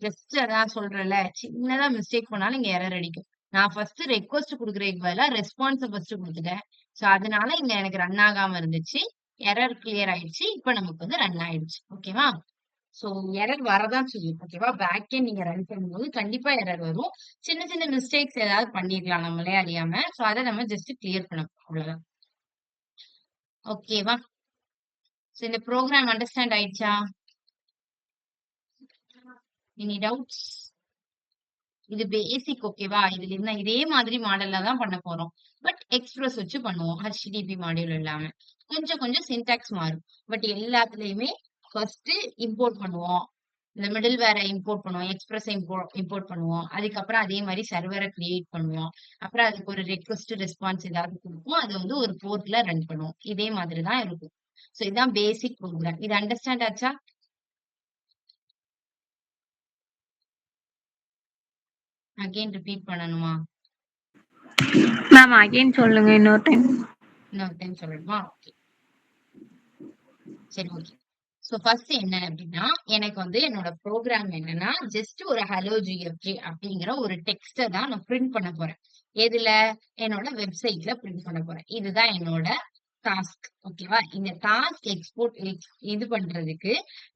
ஜஸ்ட் அதான் சொல்றேன்ல, சின்னதா மிஸ்டேக் பண்ணாலும் இங்க எரர் அடிக்கும். நான் ஃபர்ஸ்ட் ரெக்வெஸ்ட் குடுக்குறதுக்கு பதிலா ரெஸ்பான்ஸ் ஃபர்ஸ்ட் குடுத்துட்டேன். சோ அதனால இங்க எனக்கு ரன் ஆகாம இருந்துச்சு. எரர் கிளியர் ஆயிடுச்சு. இப்ப நமக்கு வந்து ரன் ஆயிடுச்சு. ஓகேவா? சோ எரர் வரதான் செய்யும். ஓகேவா? பேக் எண்ட் நீங்க ரன் பண்ணும்போது கண்டிப்பா எரர் வரும். சின்ன சின்ன மிஸ்டேக்ஸ் ஏதாவது பண்ணிருக்கலாம் நம்மளே அறியாம. சோ அத நம்ம ஜஸ்ட் கிளியர் பண்ணணும். அவ்வளவுதான். ஓகேவா? சோ இந்த ப்ரோக்ராம் அண்டர்ஸ்டாண்ட் ஆயிடுச்சா? Any doubts? இது பேசிக். ஓகேவா? இதுல இருந்தா இதே மாதிரி மாடல்ல தான் பண்ண போறோம். பட் எக்ஸ்பிரஸ் வச்சு பண்ணுவோம். HTTP மாடியூல் இல்லாம. கொஞ்சம் கொஞ்சம் சின்டாக்ஸ் மாறும். பட் எல்லாத்துலயுமே ஃபர்ஸ்ட் இம்போர்ட் பண்ணுவோம். இந்த மிடில் வேர இம்போர்ட் பண்ணுவோம். எக்ஸ்பிரஸ் இம்போர்ட் பண்ணுவோம். அதுக்கப்புறம் அதே மாதிரி சர்வரை கிரியேட் பண்ணுவோம். அப்புறம் அதுக்கு ஒரு ரெக்வெஸ்ட் ரெஸ்பான்ஸ் ஏதாவது கொடுப்போம். அது வந்து ஒரு போர்ட்ல ரன் பண்ணுவோம். இதே மாதிரி தான் இருக்கும். சோ இதுதான் பேசிக் ப்ரோக்ராம். இது அண்டர்ஸ்டாண்ட் ஆச்சா? அகைன் ரிப்பீட் பண்ணணுமா? மேம் அகைன் சொல்லுங்க இன்னொரு டைம். இன்னொரு டைம் சொல்லணுமா? ஓகே, சரி, ஓகே. சோ ஃபர்ஸ்ட் என்ன அப்படின்னா, எனக்கு வந்து என்னோட ப்ரோக்ராம் என்னன்னா, ஜஸ்ட் ஒரு ஹலோ ஜிஎஃப்ஜி அப்படிங்கிற ஒரு டெக்ஸ்ட தான் நான் பிரிண்ட் பண்ண போறேன். எதுல? என்னோட வெப்சைட்ல பிரிண்ட் பண்ண போறேன். இதுதான் என்னோட டாஸ்க். ஓகேவா? இந்த டாஸ்க் எக்ஸ்போர்ட் இது பண்றதுக்கு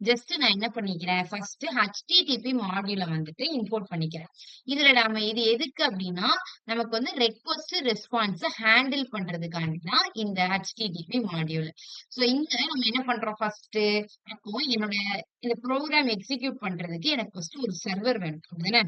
ஜஸ்ட் நான் என்ன பண்ணிக்கிறேன், ஃபர்ஸ்ட் HTTP மாடியூல வந்துட்டு இம்போர்ட் பண்ணிக்கிறேன். இதுல நாம இது எதுக்கு அப்படின்னா, நமக்கு வந்து ரெக்வெஸ்ட் ரெஸ்பான்ஸ் ஹேண்டில் பண்றதுக்காண்டி தான் இந்த HTTP மாடியூல். சோ இங்க நம்ம என்ன பண்றோம் ஃபர்ஸ்ட், அப்போ என்னோட இந்த ப்ரோக்ராம் எக்ஸிக்யூட் பண்றதுக்கு எனக்கு ஃபர்ஸ்ட் ஒரு சர்வர் வேணும். அப்படிதானே?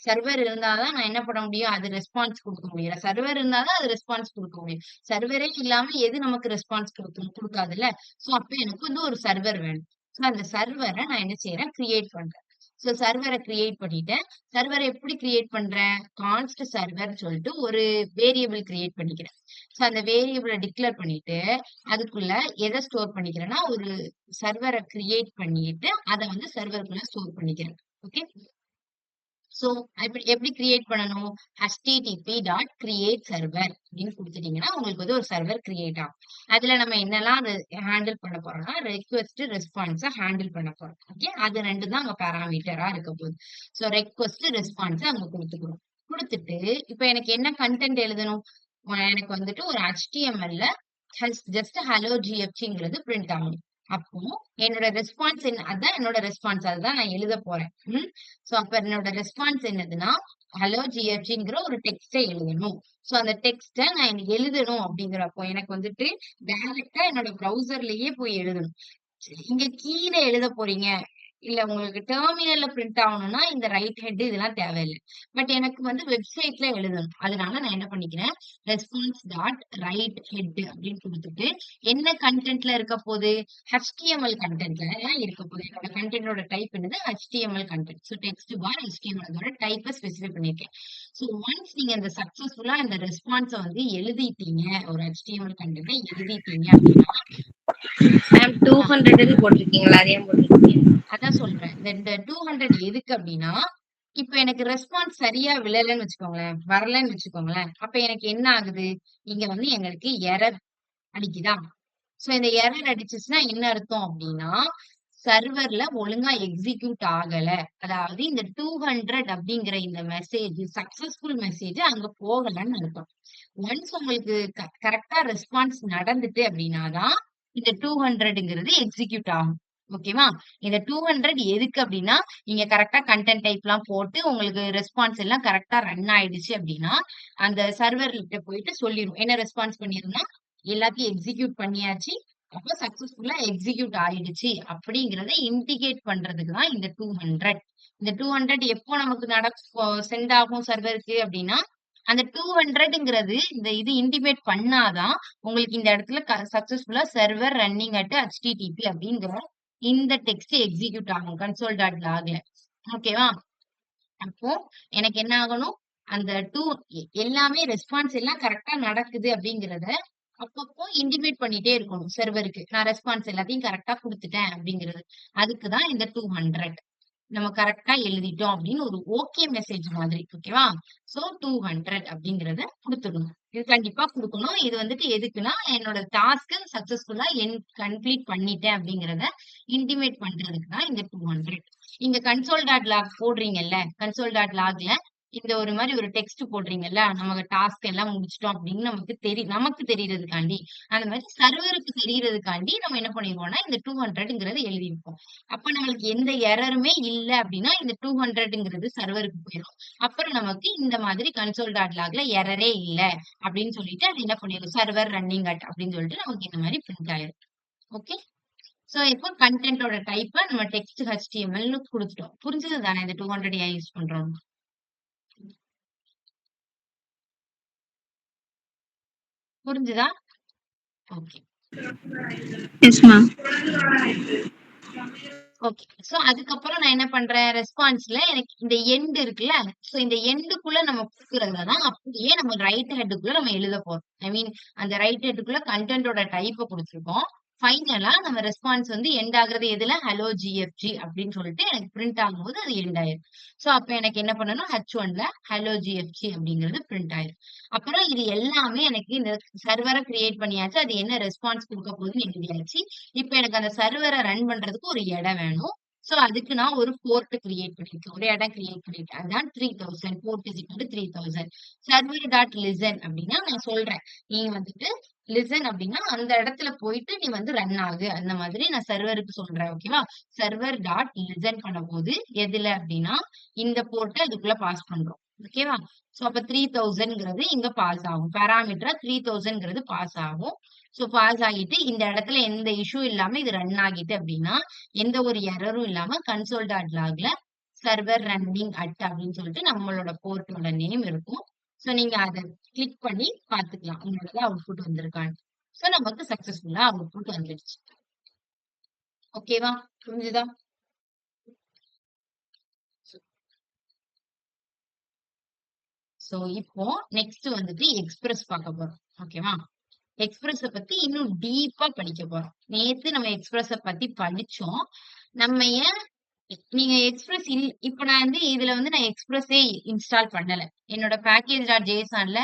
சர்வர் இருந்தாதான் நான் என்ன பண்ண முடியும், அது ரெஸ்பான்ஸ் கொடுக்க முடியும். சர்வர் இருந்தாதான் அது ரெஸ்பான்ஸ் கொடுக்க முடியும். சர்வரே இல்லாம எது நமக்கு ரெஸ்பான்ஸ் கொடுக்காதுல்ல. சோ அப்ப எனக்கு வந்து ஒரு சர்வர் வேணும். சோ அந்த சர்வரை நான் என்ன செய்யறேன், கிரியேட் பண்றேன். சோ சர்வரை கிரியேட் பண்ணிட்டேன். சர்வரை எப்படி கிரியேட் பண்றேன், கான்ஸ்ட் சர்வர் சொல்லிட்டு ஒரு வேரியபிள் கிரியேட் பண்ணிக்கிறேன். சோ அந்த வேரியபிளை டிக்ளேர் பண்ணிட்டு அதுக்குள்ள எதை ஸ்டோர் பண்ணிக்கிறேன்னா, ஒரு சர்வரை கிரியேட் பண்ணிட்டு அதை வந்து சர்வருக்குள்ள ஸ்டோர் பண்ணிக்கிறேன். ஓகே, சோ எப்படி கிரியேட் பண்ணணும்? http.create server அப்படின்னு கொடுத்துட்டீங்கன்னா உங்களுக்கு வந்து ஒரு சர்வர் கிரியேட் ஆகும். அதுல நம்ம என்னெல்லாம் அது ஹேண்டில் பண்ண போறோம்னா ரெக்வெஸ்ட் ரெஸ்பான்ஸ ஹேண்டில் பண்ண போறோம். ஓகே, அது ரெண்டு தான் அங்க பாராமீட்டரா இருக்க போகுது. சோ ரெக்வெஸ்ட் ரெஸ்பான்ஸ் அங்க கொடுத்துக்கிறோம். கொடுத்துட்டு இப்ப எனக்கு என்ன கண்டென்ட் எழுதணும்? எனக்கு வந்துட்டு ஒரு HTML-ல ஜஸ்ட் ஹலோ ஜிஎஃப்சிங்கிறது பிரிண்ட் ஆகணும். அப்போ என்னோட ரெஸ்பான்ஸ் என்ன? அதான் என்னோட ரெஸ்பான்ஸ், அதுதான் நான் எழுத போறேன். சோ அப்ப என்னோட ரெஸ்பான்ஸ் என்னதுன்னா ஹலோ ஜிஎஃப்சிங்கிற ஒரு டெக்ஸ்டை எழுதணும். சோ அந்த டெக்ஸ்ட நான் எழுதணும் அப்படிங்கிறப்போ எனக்கு வந்துட்டு டைரக்டா என்னோட ப்ரௌசர்லயே போய் எழுதணும். இங்க கீழே எழுத போறீங்க, இல்ல உங்களுக்கு டெர்மினல்ல பிரிண்ட் ஆகணும்னா இந்த ரைட் ஹெட் இதெல்லாம் தேவையில்லை. பட் எனக்கு வந்து வெப்சைட்ல எழுதணும். அதனால நான் என்ன பண்ணிக்கிறேன், ரெஸ்பான்ஸ் டாட் ரைட் ஹெட் அப்படின்னு கொடுத்துட்டு என்ன கண்டென்ட்ல இருக்க போகுது? HTML கண்டென்ட்ல இருக்க போகுது. என்னோட கண்டென்ட்டோட டைப் என்னது? HTML content. ஸோ டெக்ஸ்ட் பார் HTML அதோட டைப்பை ஸ்பெசிஃபை பண்ணிருக்கேன். ஸோ ஒன்ஸ் நீங்க இந்த சக்சஸ்ஃபுல்லா இந்த ரெஸ்பான்ஸை வந்து எழுதிட்டீங்க, ஒரு HTML கண்டென்ட்டை எழுதிட்டீங்க அப்படின்னா மேம் 200 போட்டிருக்கீங்களா? அதே போட்டிருக்கீங்க. அதான் சொல்றேன். இந்த 200 எதுக்கு அப்படின்னா, இப்ப எனக்கு ரெஸ்பான்ஸ் சரியா விழலன்னு வச்சுக்கோங்களேன், வரலன்னு வச்சுக்கோங்களேன். அப்ப எனக்கு என்ன ஆகுது? இங்க வந்து எங்களுக்கு எரர் அடிக்குதா? சோ இந்த எரர் அடிச்சுச்சுன்னா என்ன அர்த்தம் அப்படின்னா, சர்வர்ல ஒழுங்கா எக்ஸிக்யூட் ஆகல. அதாவது இந்த 200 அப்படிங்கிற இந்த மெசேஜ் சக்சஸ்ஃபுல் மெசேஜ் அங்க போகலன்னு அர்த்தம். ஒன்ஸ் உங்களுக்கு கரெக்டா ரெஸ்பான்ஸ் நடந்துட்டு அப்படின்னாதான் இந்த 200ங்கிறது எக்ஸிக்யூட் ஆகும். ஓகேவா? இந்த 200 எதுக்கு அப்படின்னா, நீங்க கரெக்டா கண்டென்ட் டைப் எல்லாம் போட்டு உங்களுக்கு ரெஸ்பான்ஸ் எல்லாம் கரெக்டா ரன் ஆயிடுச்சு அப்படின்னா, அந்த சர்வர் கிட்ட போயிட்டு சொல்லிரும். என்ன ரெஸ்பான்ஸ் பண்ணிருந்தா எல்லாத்தையும் எக்ஸிக்யூட் பண்ணியாச்சு. அப்ப சக்சஸ்ஃபுல்லா எக்ஸிக்யூட் ஆயிடுச்சு அப்படிங்கறத இண்டிகேட் பண்றதுக்கு தான் இந்த 200. இந்த 200 எப்போ நமக்கு சென்ட் ஆகும் சர்வருக்கு அப்படின்னா, அந்த 200ங்கிறது இந்த இது இன்டிமேட் பண்ணாதான் உங்களுக்கு இந்த இடத்துல சக்சஸ்ஃபுல்லா சர்வர் ரன்னிங் அட் HTTP அப்படிங்கிற இந்த டெக்ஸ்ட் எக்ஸிக்யூட் ஆகும் console.logல. ஓகேவா? அப்போ எனக்கு என்ன ஆகணும்? அந்த எல்லாமே ரெஸ்பான்ஸ் எல்லாம் கரெக்டா நடக்குது அப்படிங்கறத அப்பப்போ இன்டிமேட் பண்ணிட்டே இருக்கணும் சர்வருக்கு. நான் ரெஸ்பான்ஸ் எல்லாத்தையும் கரெக்டா கொடுத்துட்டேன் அப்படிங்கிறது. அதுக்குதான் இந்த 200. நம்ம கரெக்டா எழுதிட்டோம் அப்படின்னு ஒரு ஓகே மெசேஜ் மாதிரி. ஓகேவா? சோ 200 அப்படிங்கறத கொடுத்துடணும். இது கண்டிப்பா கொடுக்கணும். இது வந்துட்டு எதுக்குன்னா என்னோட டாஸ்க் சக்சஸ்ஃபுல்லா கம்ப்ளீட் பண்ணிட்டேன் அப்படிங்கறத இன்டிமேட் பண்றதுக்கு தான் இந்த 200. இங்க console.log போடுறீங்கல்ல, console.logல இந்த ஒரு மாதிரி ஒரு டெக்ஸ்ட் போடுறீங்கல்ல, நமக்கு டாஸ்க் எல்லாம் முடிச்சிட்டோம் அப்படின்னு நமக்கு தெரியறதுக்காண்டி, அந்த மாதிரி சர்வருக்கு தெரியறதுக்காண்டி நம்ம என்ன பண்ணிருவோம்னா இந்த 200ங்கிறத எழுதியிருப்போம். அப்ப நம்மளுக்கு எந்த எரருமே இல்ல அப்படின்னா இந்த 200ங்கிறது சர்வருக்கு போயிடும். அப்புறம் நமக்கு இந்த மாதிரி console.logல எரரே இல்ல அப்படின்னு சொல்லிட்டு அது என்ன பண்ணிடும், சர்வர் ரன்னிங் அட் அப்படின்னு சொல்லிட்டு நமக்கு இந்த மாதிரி பிரிண்ட் ஆயிரும். ஓகே, சோ இப்போ கண்டென்ட்டோட டைப்ப நம்ம டெக்ஸ்ட் HTMLனு கொடுத்துட்டோம். புரிஞ்சது தானே இந்த 200 ஏன் யூஸ் பண்றோம்? புரிஞ்சுதா? Okay. Yes ma'am. Okay, so அதுக்கப்புறம் நான் என்ன பண்றேன், ரெஸ்பான்ஸ்ல எனக்கு இந்த எண்ட் இருக்குல்ல, சோ இந்த எண்டுக்குள்ள நம்ம குடுக்கறதுதான் அப்படியே நம்ம ரைட் ஹெட்டுக்குள்ள நம்ம எழுத போறோம். ஐ மீன் அந்த ரைட் ஹெட்டுக்குள்ள கண்டென்ட்டோட டைப்ப கொடுத்திருக்கோம். ஃபைனலா நம்ம ரெஸ்பான்ஸ் வந்து எண்ட் ஆகுறது எதுல? ஹலோ ஜிஎஃப்ஜி அப்படின்னு சொல்லிட்டு எனக்கு பிரிண்ட் ஆகும்போது அது எண்ட் ஆயிரும். சோ அப்ப எனக்கு என்ன பண்ணணும், H1ல ஹலோ ஜிஎஃப்ஜி அப்படிங்கிறது பிரிண்ட் ஆயிரும். அப்புறம் இது எல்லாமே எனக்கு இந்த சர்வரை கிரியேட் பண்ணியாச்சு. அது என்ன ரெஸ்பான்ஸ் கொடுக்க போகுதுன்னு எழுதியாச்சு. இப்ப எனக்கு அந்த சர்வரை ரன் பண்றதுக்கு ஒரு இடம் வேணும். சோ அதுக்கு நான் ஒரு போர்ட் கிரியேட் பண்ணிருக்கேன். ஒரு இடம் கிரியேட் பண்ணிருக்கேன். அதான் 3000 port is equal to 3000. Server dot listen அப்படின்னா நான் சொல்றேன், நீ வந்துட்டு லிசன் அப்படின்னா அந்த இடத்துல போயிட்டு நீ வந்து ரன் ஆகு, அந்த மாதிரி நான் சர்வருக்கு சொல்றேன். ஓகேவா? சர்வர் டாட் லிசன் பண்ணும்போது எதுல அப்படின்னா இந்த போர்ட்டை அதுக்குள்ள பாஸ் பண்றோம். ஓகேவா? சோ அப்ப 3000ங்கிறது இங்க பாஸ் ஆகும். பாராமீட்டரா 3000ங்கிறது பாஸ் ஆகும். சோ பாஸ் ஆகிட்டு இந்த இடத்துல எந்த இஷ்யூ இல்லாம இது ரன் ஆகிட்டு அப்படின்னா எந்த ஒரு எரரும் இல்லாம console.logல சர்வர் ரன்னிங் அட் அப்படின்னு சொல்லிட்டு நம்மளோட போர்ட்டோட நேம் இருக்கும். சோ நீங்க அதை கிளிக் பண்ணி பாத்துக்கலாம் உங்களோட அவுட்புட் வந்திருக்கான்னு. சோ நமக்கு சக்சஸ்ஃபுல்லா அவுட்புட் வந்துடுச்சு. ஓகேவா? புரிஞ்சுதா? சோ இப்போ நெக்ஸ்ட் வந்துட்டு எக்ஸ்பிரஸ் பார்க்க போறோம். ஓகேவா? எக்ஸ்பிரஸ் பத்தி இன்னும் டீப்பா படிக்க போறோம். நேத்து நம்ம எக்ஸ்பிரஸ் பத்தி படிச்சோம். நம்ம ஏன் நீங்க எக்ஸ்பிரஸ் இப்ப நான் வந்து இதுல வந்து நான் எக்ஸ்பிரஸே இன்ஸ்டால் பண்ணல. என்னோட பேக்கேஜ் டாட் ஜேசன்ல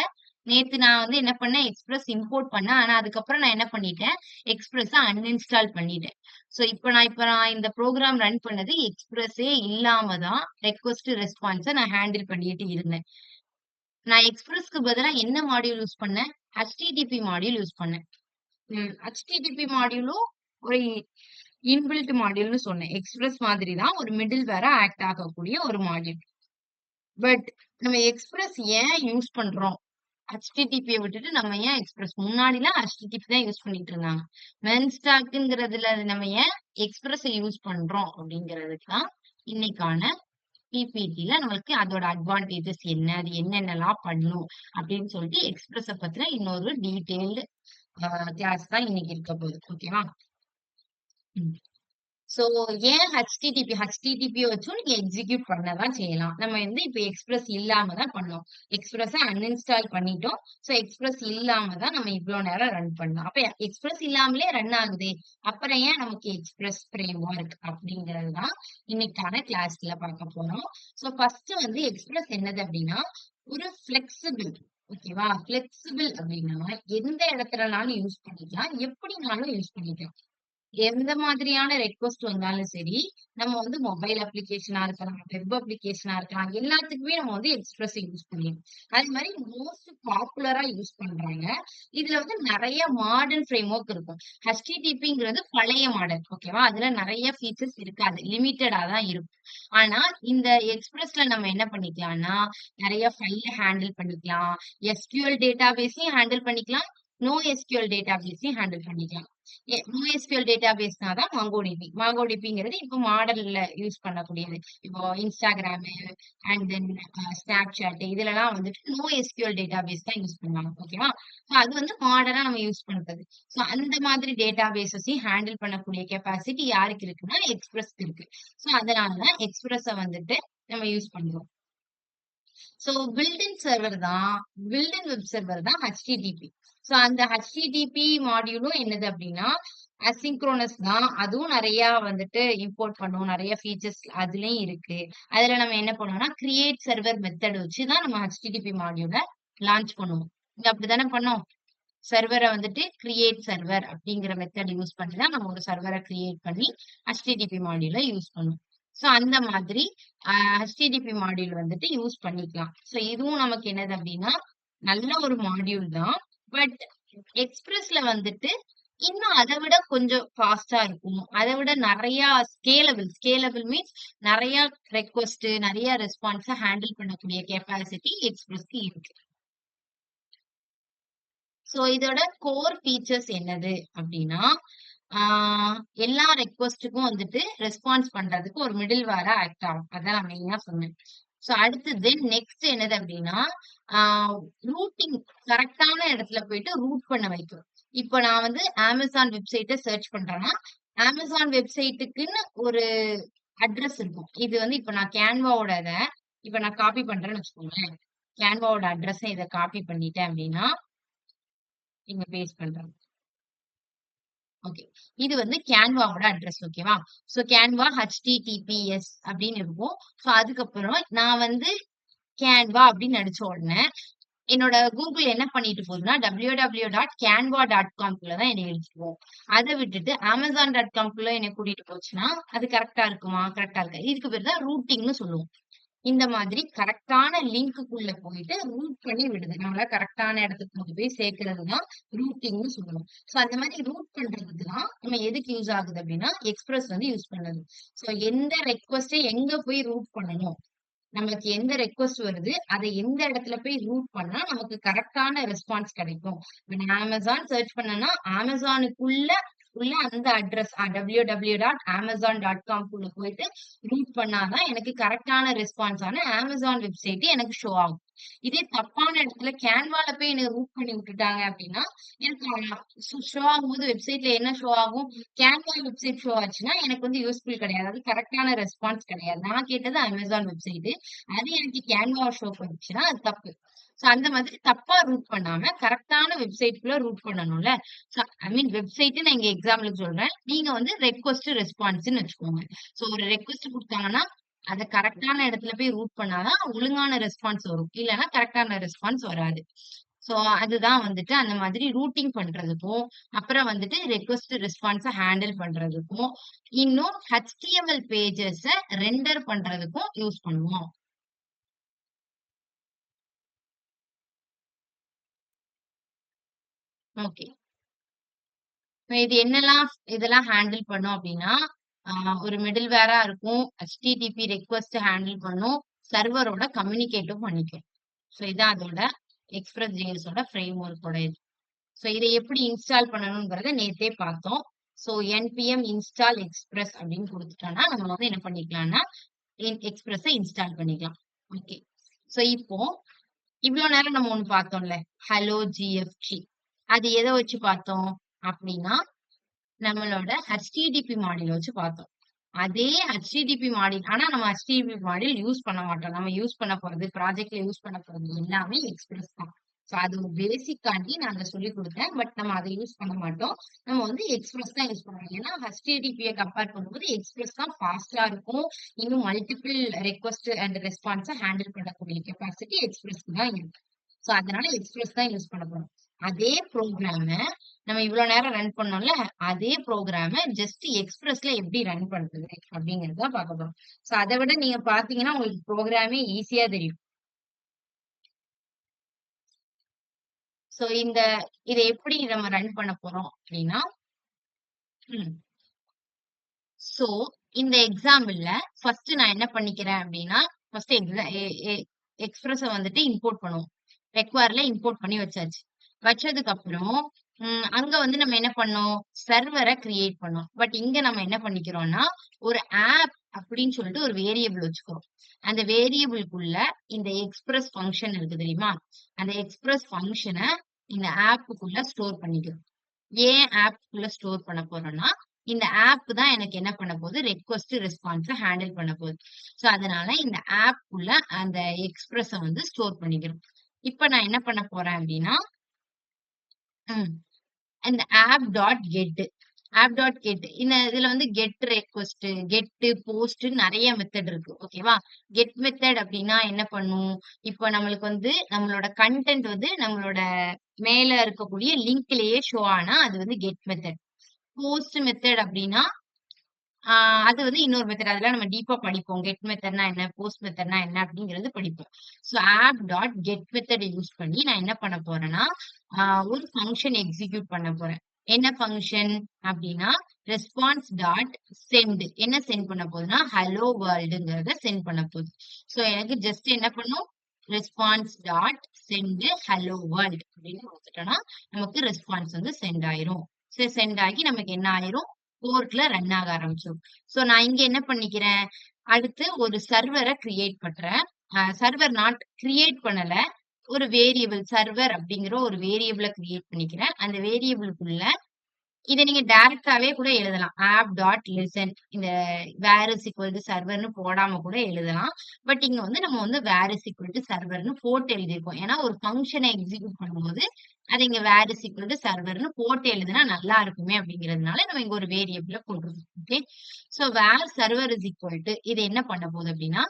நேத்து நான் வந்து என்ன பண்ணேன், எக்ஸ்பிரஸ் இம்போர்ட் பண்ணேன். ஆனா அதுக்கப்புறம் நான் என்ன பண்ணிட்டேன், எக்ஸ்பிரஸ அன்இன்ஸ்டால் பண்ணிட்டேன். சோ இப்ப நான் இந்த ப்ரோகிராம் ரன் பண்ணது எக்ஸ்பிரஸே இல்லாம தான் ரெக்வெஸ்ட் ரெஸ்பான்ஸ நான் ஹேண்டில் பண்ணிட்டு இருந்தேன். நான் எக்ஸ்பிரஸ்க்கு பதிலா என்ன மாடியூல் யூஸ் பண்ணேன்? HTTP மாடியூல் யூஸ் பண்ணேன். HTTP மாடியூலும் ஒரு இன்பில்ட் மாடியூல்னு சொன்னேன். எக்ஸ்பிரஸ் மாதிரி தான் ஒரு மிடில் வேற ஆக்ட் ஆகக்கூடிய ஒரு மாடியூல். பட் நம்ம எக்ஸ்பிரஸ் ஏன் யூஸ் பண்றோம்? HTTP விட்டுட்டு நம்ம ஏன் எக்ஸ்பிரஸ் முன்னாடிலாம் HTTP தான் யூஸ் பண்ணிட்டு இருந்தாங்க. மென்ஸ்டாக்ங்கிறதுல நம்ம ஏன் எக்ஸ்பிரஸ் யூஸ் பண்றோம் அப்படிங்கிறதுக்கு தான் இன்னைக்கான பிபிடில நம்மளுக்கு அதோட அட்வான்டேஜஸ் என்ன, அது என்னென்னலாம் பண்ணும் அப்படின்னு சொல்லிட்டு எக்ஸ்பிரஸ பத்தின இன்னொரு டீடைல்டு கிளாஸ் தான் இன்னைக்கு இருக்க போகுது. ஓகேவா? சோ ஏன் HTTP வச்சும் நீங்க எக்ஸிக்யூட் பண்ணதான் செய்யலாம். நம்ம வந்து இப்ப எக்ஸ்பிரஸ் இல்லாம தான் பண்ணோம். எக்ஸ்பிரஸ அன்இன்ஸ்டால் பண்ணிட்டோம். சோ எக்ஸ்பிரஸ் இல்லாம தான் நம்ம இவ்வளவு நேரம் ரன் பண்ணோம். அப்ப எக்ஸ்பிரஸ் இல்லாமலே ரன் ஆகுதே, அப்புறம் ஏன் நமக்கு எக்ஸ்பிரஸ் ஃப்ரேம்வொர்க் அப்படிங்கிறது தான் இன்னைக்கான கிளாஸ்ல பார்க்க போறோம். சோ ஃபர்ஸ்ட் வந்து எக்ஸ்பிரஸ் என்னது அப்படின்னா ஒரு பிளெக்சிபிள். ஓகேவா? பிளெக்சிபிள் அப்படின்னா எந்த இடத்துலனாலும் யூஸ் பண்ணிக்கலாம், எப்படினாலும் யூஸ் பண்ணிக்கலாம். எந்த மாதிரியான ரெக்வெஸ்ட் வந்தாலும் சரி, நம்ம வந்து மொபைல் அப்ளிகேஷனா இருக்கலாம், வெப் அப்ளிகேஷனா இருக்கலாம், எல்லாத்துக்குமே நம்ம வந்து எக்ஸ்பிரஸ் யூஸ் பண்ணலாம். அதே மாதிரி மோஸ்ட் பாப்புலரா யூஸ் பண்றாங்க. இதுல வந்து நிறைய மாடர்ன் ஃப்ரேம்வொர்க் இருக்கும். HTTPங்கிறது பழைய மாடல். ஓகேவா? அதுல நிறைய ஃபீச்சர்ஸ் இருக்காது. லிமிட்டடா தான் இருக்கும். ஆனா இந்த எக்ஸ்பிரஸ்ல நம்ம என்ன பண்ணிக்கலாம்னா, நிறைய ஃபைல ஹேண்டில் பண்ணிக்கலாம். SQL டேட்டாபேஸையும் ஹேண்டில் பண்ணிக்கலாம். NoSQL டேட்டாபேஸையும் ஹேண்டில் பண்ணிக்கலாம். NoSQL டேட்டாபேஸ்னா தான் MongoDB. MongoDBங்கிறது இப்போ மாடல்ல யூஸ் பண்ணக்கூடியது. இப்போ இன்ஸ்டாகிராம் அண்ட் தென் ஸ்னாப்சாட் இதுலலாம் வந்துட்டு NoSQL டேட்டாபேஸ் தான் யூஸ் பண்ணுவாங்க. ஓகேவா? ஸோ அது வந்து மாடர்னா நம்ம யூஸ் பண்றது. ஸோ அந்த மாதிரி டேட்டாபேஸஸையும் ஹேண்டில் பண்ணக்கூடிய கெப்பாசிட்டி யாருக்கு இருக்குன்னா எக்ஸ்பிரஸ்க்கு இருக்கு. ஸோ அதனால தான் எக்ஸ்பிரஸ வந்துட்டு நம்ம யூஸ் பண்றோம். சோ பில்டின் வெப் சர்வர் தான் HTTP. சோ அந்த HTTP மாடியூலும் என்னது அப்படின்னா அசிங்க்ரோனஸ் தான். அதுவும் நிறைய வந்துட்டு இம்போர்ட் பண்ணும். நிறைய ஃபீச்சர்ஸ் அதுலயும் இருக்கு. அதுல நம்ம என்ன பண்ணுவோம்னா கிரியேட் சர்வர் மெத்தட் வச்சு தான் நம்ம HTTP மாடியூல லான்ச் பண்ணுவோம். இது அப்படித்தானே பண்ணோம். சர்வரை வந்துட்டு கிரியேட் சர்வர் அப்படிங்கிற மெத்தட் யூஸ் பண்ணி தான் நம்ம ஒரு சர்வரை கிரியேட் பண்ணி HTTP மாடியூல யூஸ் பண்ணுவோம். சோ அந்த மாதிரி HTTP மாடியூல் வந்துட்டு யூஸ் பண்ணிக்கலாம். சோ இதுவும் நமக்கு என்னது அப்படின்னா நல்ல ஒரு மாடியூல் தான். பட் எக்ஸ்பிரஸ்ல வந்துட்டு இன்னும் அதை விட கொஞ்சம் ஃபாஸ்டா இருக்கும். அதை விட நிறைய ஸ்கேலபிள் மீன்ஸ் நிறைய ரெக்வெஸ்ட், நிறைய ரெஸ்பான்ஸ ஹேண்டில் பண்ணக்கூடிய கெப்பாசிட்டி எக்ஸ்பிரஸ்க்கு இருக்கு. சோ இதோட கோர் ஃபீச்சர்ஸ் என்னது அப்படின்னா எல்லா ரெக்வெஸ்ட்டுக்கும் வந்துட்டு ரெஸ்பான்ஸ் பண்றதுக்கு ஒரு மிடில் வேர ஆக்ட் ஆகும். அதான் நான் மெயினா சொன்னேன். சோ அடுத்தது நெக்ஸ்ட் என்னது அப்படின்னா ரூட்டிங் கரெக்டான இடத்துல போயிட்டு ரூட் பண்ண வைக்கும். இப்ப நான் வந்து அமேசான் வெப்சைட்டை சர்ச் பண்றேன்னா அமேசான் வெப்சைட்டுக்குன்னு ஒரு அட்ரஸ் இருக்கும். இது வந்து இப்ப நான் கேன்வாவோட இப்ப நான் காப்பி பண்றேன்னு வச்சுக்கோங்களேன். கேன்வாவோட அட்ரஸ் இதை காப்பி பண்ணிட்டேன் அப்படின்னா இங்க பேஸ்ட் பண்றேன். ஓகே, இது வந்து கேன்வாவோட அட்ரஸ். ஓகேவா? சோ கேன்வா HTTPS அப்படின்னு இருக்கும். சோ அதுக்கப்புறம் நான் வந்து கேன்வா அப்படின்னு அடிச்ச உடனே என்னோட கூகுள் என்ன பண்ணிட்டு போகுதுன்னா www.canva.com தான் என்னை எடுத்துக்குவோம். அதை விட்டுட்டு Amazon.com என்னை கூட்டிட்டு போச்சுன்னா அது கரெக்டா இருக்குமா? கரெக்டா இருக்கு. இதுக்கு பேர் தான் ரூட்டிங்னு சொல்லுவோம். இந்த மாதிரி கரெக்டான லிங்க்குள்ள போயிட்டு ரூட் பண்ணி விடுது. நம்மள கரெக்டான இடத்துக்கு கொண்டு போய் சேர்க்கிறது தான் ரூட்டிங்னு சொல்லுவோம். சோ அந்த மாதிரி ரூட் பண்றதுக்கு தான் நம்ம எதுக்கு யூஸ் ஆகுது அப்படின்னா எக்ஸ்பிரஸ் வந்து யூஸ் பண்ணுது. சோ எந்த ரெக்வெஸ்டை எங்க போய் ரூட் பண்ணணும், நமக்கு எந்த ரெக்வெஸ்ட் வருது அதை எந்த இடத்துல போய் ரூட் பண்ணா நமக்கு கரெக்டான ரெஸ்பான்ஸ் கிடைக்கும். அமேசான் சர்ச் பண்ணனா அமேசானுக்குள்ள அந்த அட்ரஸ் www.amazon.com போயிட்டு ரூட் பண்ணாதான் எனக்கு கரெக்டான ரெஸ்பான்ஸ் ஆன அமேசான் வெப்சைட் எனக்கு ஷோ ஆகும். இதே தப்பான இடத்துல கேன்வால போய் என்ன ரூட் பண்ணி விட்டுட்டாங்க அப்படின்னா எனக்கு ஷோ ஆகும்போது வெப்சைட்ல என்ன ஷோ ஆகும், கேன்வா வெப்சைட் ஷோ ஆச்சுன்னா எனக்கு வந்து யூஸ்ஃபுல் கிடையாது. அது கரெக்டான ரெஸ்பான்ஸ் கிடையாது. நான் கேட்டது அமேசான் வெப்சைட், அது எனக்கு கேன்வா ஷோ பண்ணுச்சுன்னா அது தப்பு. சோ அந்த மாதிரி தப்பா ரூட் பண்ணாம கரெக்டான வெப்சைட்குள்ள ரூட் பண்ணணும்ல. ஐ மீன் வெப்சைட் நான் இங்க எக்ஸாம்பிளுக்கு சொல்றேன். நீங்க வந்து ரெக்வஸ்ட் ரெஸ்பான்ஸ்ன்னு வச்சுக்கோங்க. சோ ஒரு ரெக்வஸ்ட் கொடுத்தாங்கன்னா அத கரெக்டான இடத்துல போய் ரூட் பண்ணாதான் ஒழுங்கான ரெஸ்பான்ஸ் வரும். இல்லன்னா கரெக்டான ரெஸ்பான்ஸ் வராது. சோ அதுதான் வந்துட்டு அந்த மாதிரி ரூட்டிங் பண்றதுக்கும், அப்புறம் வந்துட்டு ரெக்வஸ்ட் ரெஸ்பான்ஸ ஹேண்டில் பண்றதுக்கும், இன்னும் HTML பேஜஸ ரெண்டர் பண்றதுக்கும் யூஸ் பண்ணுவோம். ஓகே. இது என்னெல்லாம் இதெல்லாம் ஹேண்டில் பண்ணும் அப்படின்னா, ஒரு மிடில் வேரா இருக்கும். HTTP ரெக்வெஸ்ட் ஹேண்டில் பண்ணும். சர்வரோட கம்யூனிகேட்டும் பண்ணிக்கும். சோ இதான் அதோட எக்ஸ்பிரஸ் JS ஓட ஃப்ரேம் ஒர்க்கோட இது. சோ இதை எப்படி இன்ஸ்டால் பண்ணணும்ங்கறத நேத்தே பார்த்தோம். சோ npm install express அப்படின்னு கொடுத்துட்டோம்னா நம்ம வந்து என்ன பண்ணிக்கலாம்னா எக்ஸ்பிரஸ இன்ஸ்டால் பண்ணிக்கலாம். ஓகே. சோ இப்போ இவ்வளவு நேரம் நம்ம ஒண்ணு பார்த்தோம்ல, hello GFG. அது எதை வச்சு பார்த்தோம் அப்படின்னா நம்மளோட HTTP மாடியூல் வச்சு பார்த்தோம். அதே HTTP மாடியூல், ஆனா நம்ம HTTP மாடியூல் யூஸ் பண்ண மாட்டோம். நம்ம யூஸ் பண்ண போறது, ப்ராஜெக்ட்ல யூஸ் பண்ண போறது எல்லாமே எக்ஸ்பிரஸ் தான். சோ அது ஒரு பேசிக் காண்டி நான் அங்க சொல்லி கொடுத்தேன். பட் நம்ம அதை யூஸ் பண்ண மாட்டோம். நம்ம வந்து எக்ஸ்பிரஸ் தான் யூஸ் பண்ணுவோம். ஏன்னா HTTP கம்பேர் பண்ணும்போது எக்ஸ்பிரஸ் தான் ஃபாஸ்டா இருக்கும். இன்னும் மல்டிபிள் ரெக்வஸ்ட் அண்ட் ரெஸ்பான்ஸை ஹேண்டில் பண்ணக்கூடிய கெப்பாசிட்டி எக்ஸ்பிரஸ்க்கு தான் இருக்கு. சோ அதனால எக்ஸ்பிரஸ் தான் யூஸ் பண்ண போறோம். அதே ப்ரோக்ராம நம்ம இவ்வளவு நேரம் ரன் பண்ணோம்ல, அதே ப்ரோக்ராம ஜஸ்ட் எக்ஸ்பிரஸ்ல எப்படி ரன் பண்றது அப்படிங்கறத பார்க்க போறோம். சோ அதை விட நீங்க பாத்தீங்கன்னா உங்களுக்கு ப்ரோக்ராமே ஈஸியா தெரியும். சோ இதை எப்படி நம்ம ரன் பண்ண போறோம் அப்படின்னா, சோ இந்த எக்ஸாம்பிள்ல ஃபர்ஸ்ட் நான் என்ன பண்ணிக்கிறேன் அப்படின்னா, ஃபர்ஸ்ட் எக்ஸ்பிரஸ வந்துட்டு இம்போர்ட் பண்ணுவோம். ரெக்வயர்ல இம்போர்ட் பண்ணி வச்சாச்சு. வச்சதுக்கு அப்புறம் அங்க வந்து நம்ம என்ன பண்ணோம், சர்வரை கிரியேட் பண்ணோம். பட் இங்க நம்ம என்ன பண்ணிக்கிறோம்னா ஒரு ஆப் அப்படின்னு சொல்லிட்டு ஒரு வேரியபிள் வச்சுக்கிறோம். அந்த வேரியபிளுக்குள்ள இந்த எக்ஸ்பிரஸ் ஃபங்க்ஷன் இருக்கு தெரியுமா, அந்த எக்ஸ்பிரஸ் ஃபங்க்ஷனை இந்த ஆப்புக்குள்ள ஸ்டோர் பண்ணிக்கிறோம். ஏன் ஆப்புக்குள்ள ஸ்டோர் பண்ண போறோம்னா, இந்த ஆப் தான் எனக்கு என்ன பண்ண போகுது, ரெக்வஸ்ட் ரெஸ்பான்ஸ ஹேண்டில் பண்ண போகுது. சோ அதனால இந்த ஆப் உள்ள அந்த எக்ஸ்பிரஸ வந்து ஸ்டோர் பண்ணிக்கிறோம். இப்ப நான் என்ன பண்ண போறேன் அப்படின்னா, இந்த app.get இந்த இதுல வந்து கெட் ரெக்வஸ்ட், கெட், போஸ்ட் நிறைய மெத்தட் இருக்கு. ஓகேவா? கெட் மெத்தட் அப்படின்னா என்ன பண்ணும், இப்போ நம்மளுக்கு வந்து நம்மளோட கண்டென்ட் வந்து நம்மளோட மேல இருக்கக்கூடிய லிங்க்லயே ஷோ ஆனா அது வந்து கெட் மெத்தட். போஸ்ட் மெத்தட் அப்படின்னா அது வந்து இன்னொரு மெத்தட். அதெல்லாம் நம்ம டீப்பா படிப்போம். கெட் மெத்தட்னா என்ன, போஸ்ட் மெத்தட்னா என்ன அப்படிங்கிறது படிப்போம். ஸோ app.get மெத்தட் யூஸ் பண்ணி நான் என்ன பண்ண போறேன்னா, ஒரு ஃபங்க்ஷன் எக்ஸிக்யூட் பண்ண போறேன். என்ன ஃபங்க்ஷன் அப்படின்னா ரெஸ்பான்ஸ் டாட் சென்ட். என்ன சென்ட் பண்ண போகுதுன்னா ஹலோ வேர்ல்டுங்கிறத சென்ட் பண்ண போகுது. ஸோ எனக்கு ஜஸ்ட் என்ன பண்ணும், response dot send hello world அப்படின்னு கொடுத்துட்டோம்னா நமக்கு ரெஸ்பான்ஸ் வந்து சென்ட் ஆயிரும். சரி, சென்ட் ஆகி நமக்கு என்ன ஆயிரும், போர்ட்ல ரன் ஆக ஆரம்பிச்சிடும். சோ நான் இங்க என்ன பண்ணிக்கிறேன், அடுத்து ஒரு சர்வரை கிரியேட் பண்றேன். சர்வர் நாட் கிரியேட் பண்ணல, ஒரு வேரியபிள் சர்வர் அப்படிங்கிற ஒரு வேரியபிளை கிரியேட் பண்ணிக்கிறேன். அந்த வேரியபிளுக்குள்ள இதை நீங்க டைரக்டாவே கூட எழுதலாம். app.listen இந்த வேர் இஸ் ஈக்குவல் டு சர்வர்னு போடாம கூட எழுதலாம். பட் இங்க வந்து நம்ம வந்து வேர் இஸ் ஈக்குவல் டு சர்வர்னு போட்டு எழுதியிருக்கோம். ஏன்னா ஒரு ஃபங்க்ஷனை எக்ஸிக்யூட் பண்ணும்போது அது இங்க வேர் இஸ் ஈக்குவல் டு சர்வர்னு போட்டு எழுதுனா நல்லா இருக்குமே அப்படிங்கிறதுனால நம்ம இங்க ஒரு வேரியபிள போட்டுருக்கோம். Okay. So where server is equal to இது என்ன பண்ண போகுது அப்படின்னா,